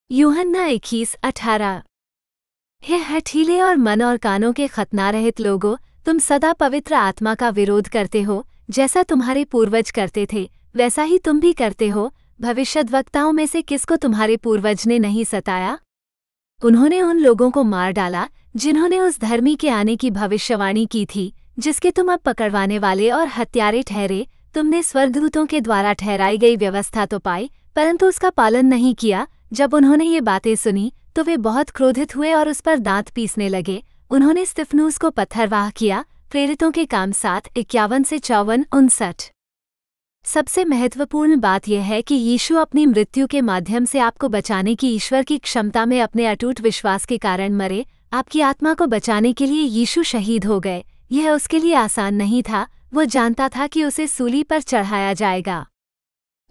यूहन्ना 21:18। हे हठीले और मन और कानों के खतना रहित लोगों, तुम सदा पवित्र आत्मा का विरोध करते हो। जैसा तुम्हारे पूर्वज करते थे वैसा ही तुम भी करते हो। भविष्यद्वक्ताओं में से किसको तुम्हारे पूर्वज ने नहीं सताया? उन्होंने उन लोगों को मार डाला जिन्होंने उस धर्मी के आने की भविष्यवाणी की थी, जिसके तुम अब पकड़वाने वाले और हत्यारे ठहरे। तुमने स्वर्गदूतों के द्वारा ठहराई गई व्यवस्था तो पाई, परंतु उसका पालन नहीं किया। जब उन्होंने ये बातें सुनी तो वे बहुत क्रोधित हुए और उस पर दांत पीसने लगे। उन्होंने स्तिफनुस को पत्थरवाह किया। प्रेरितों के काम 7:51-54-59। सबसे महत्वपूर्ण बात यह है कि यीशु अपनी मृत्यु के माध्यम से आपको बचाने की ईश्वर की क्षमता में अपने अटूट विश्वास के कारण मरे। आपकी आत्मा को बचाने के लिए यीशु शहीद हो गए। यह उसके लिए आसान नहीं था। वो जानता था कि उसे सूली पर चढ़ाया जाएगा।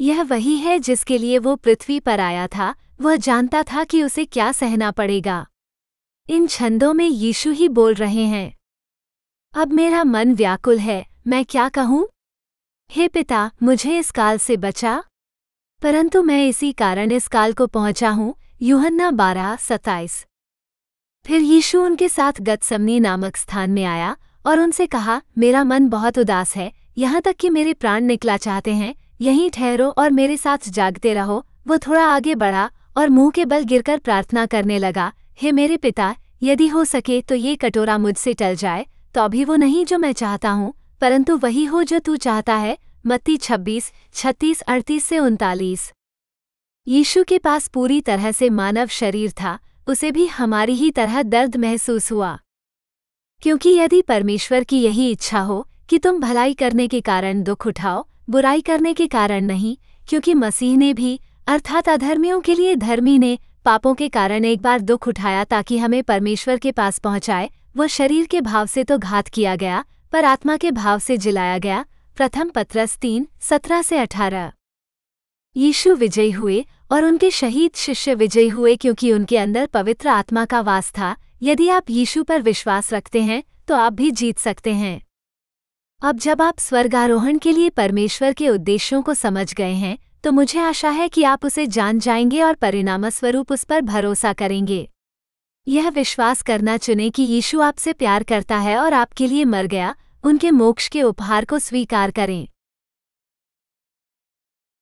यह वही है जिसके लिए वो पृथ्वी पर आया था। वह जानता था कि उसे क्या सहना पड़ेगा। इन छंदों में यीशु ही बोल रहे हैं। अब मेरा मन व्याकुल है, मैं क्या कहूँ? हे पिता, मुझे इस काल से बचा, परंतु मैं इसी कारण इस काल को पहुंचा हूँ। यूहन्ना 12:27। फिर यीशु उनके साथ गतसमनी नामक स्थान में आया और उनसे कहा, मेरा मन बहुत उदास है, यहाँ तक कि मेरे प्राण निकला चाहते हैं। यहीं ठहरो और मेरे साथ जागते रहो। वो थोड़ा आगे बढ़ा और मुंह के बल गिरकर प्रार्थना करने लगा, हे मेरे पिता, यदि हो सके तो ये कटोरा मुझसे टल जाए, तो अभी वो नहीं जो मैं चाहता हूँ, परंतु वही हो जो तू चाहता है। मत्ती 26:36-38-39। यीशु के पास पूरी तरह से मानव शरीर था। उसे भी हमारी ही तरह दर्द महसूस हुआ, क्योंकि यदि परमेश्वर की यही इच्छा हो कि तुम भलाई करने के कारण दुख उठाओ, बुराई करने के कारण नहीं, क्योंकि मसीह ने भी, अर्थात अधर्मियों के लिए धर्मी ने, पापों के कारण एक बार दुख उठाया ताकि हमें परमेश्वर के पास पहुंचाए। वह शरीर के भाव से तो घात किया गया, पर आत्मा के भाव से जिलाया गया। प्रथम पत्रस 3:17-18। यीशु विजयी हुए और उनके शहीद शिष्य विजयी हुए क्योंकि उनके अंदर पवित्र आत्मा का वास था। यदि आप यीशु पर विश्वास रखते हैं तो आप भी जीत सकते हैं। अब जब आप स्वर्गारोहण के लिए परमेश्वर के उद्देश्यों को समझ गए हैं तो मुझे आशा है कि आप उसे जान जाएंगे और परिणामस्वरूप उस पर भरोसा करेंगे। यह विश्वास करना चुनें कि यीशु आपसे प्यार करता है और आपके लिए मर गया। उनके मोक्ष के उपहार को स्वीकार करें।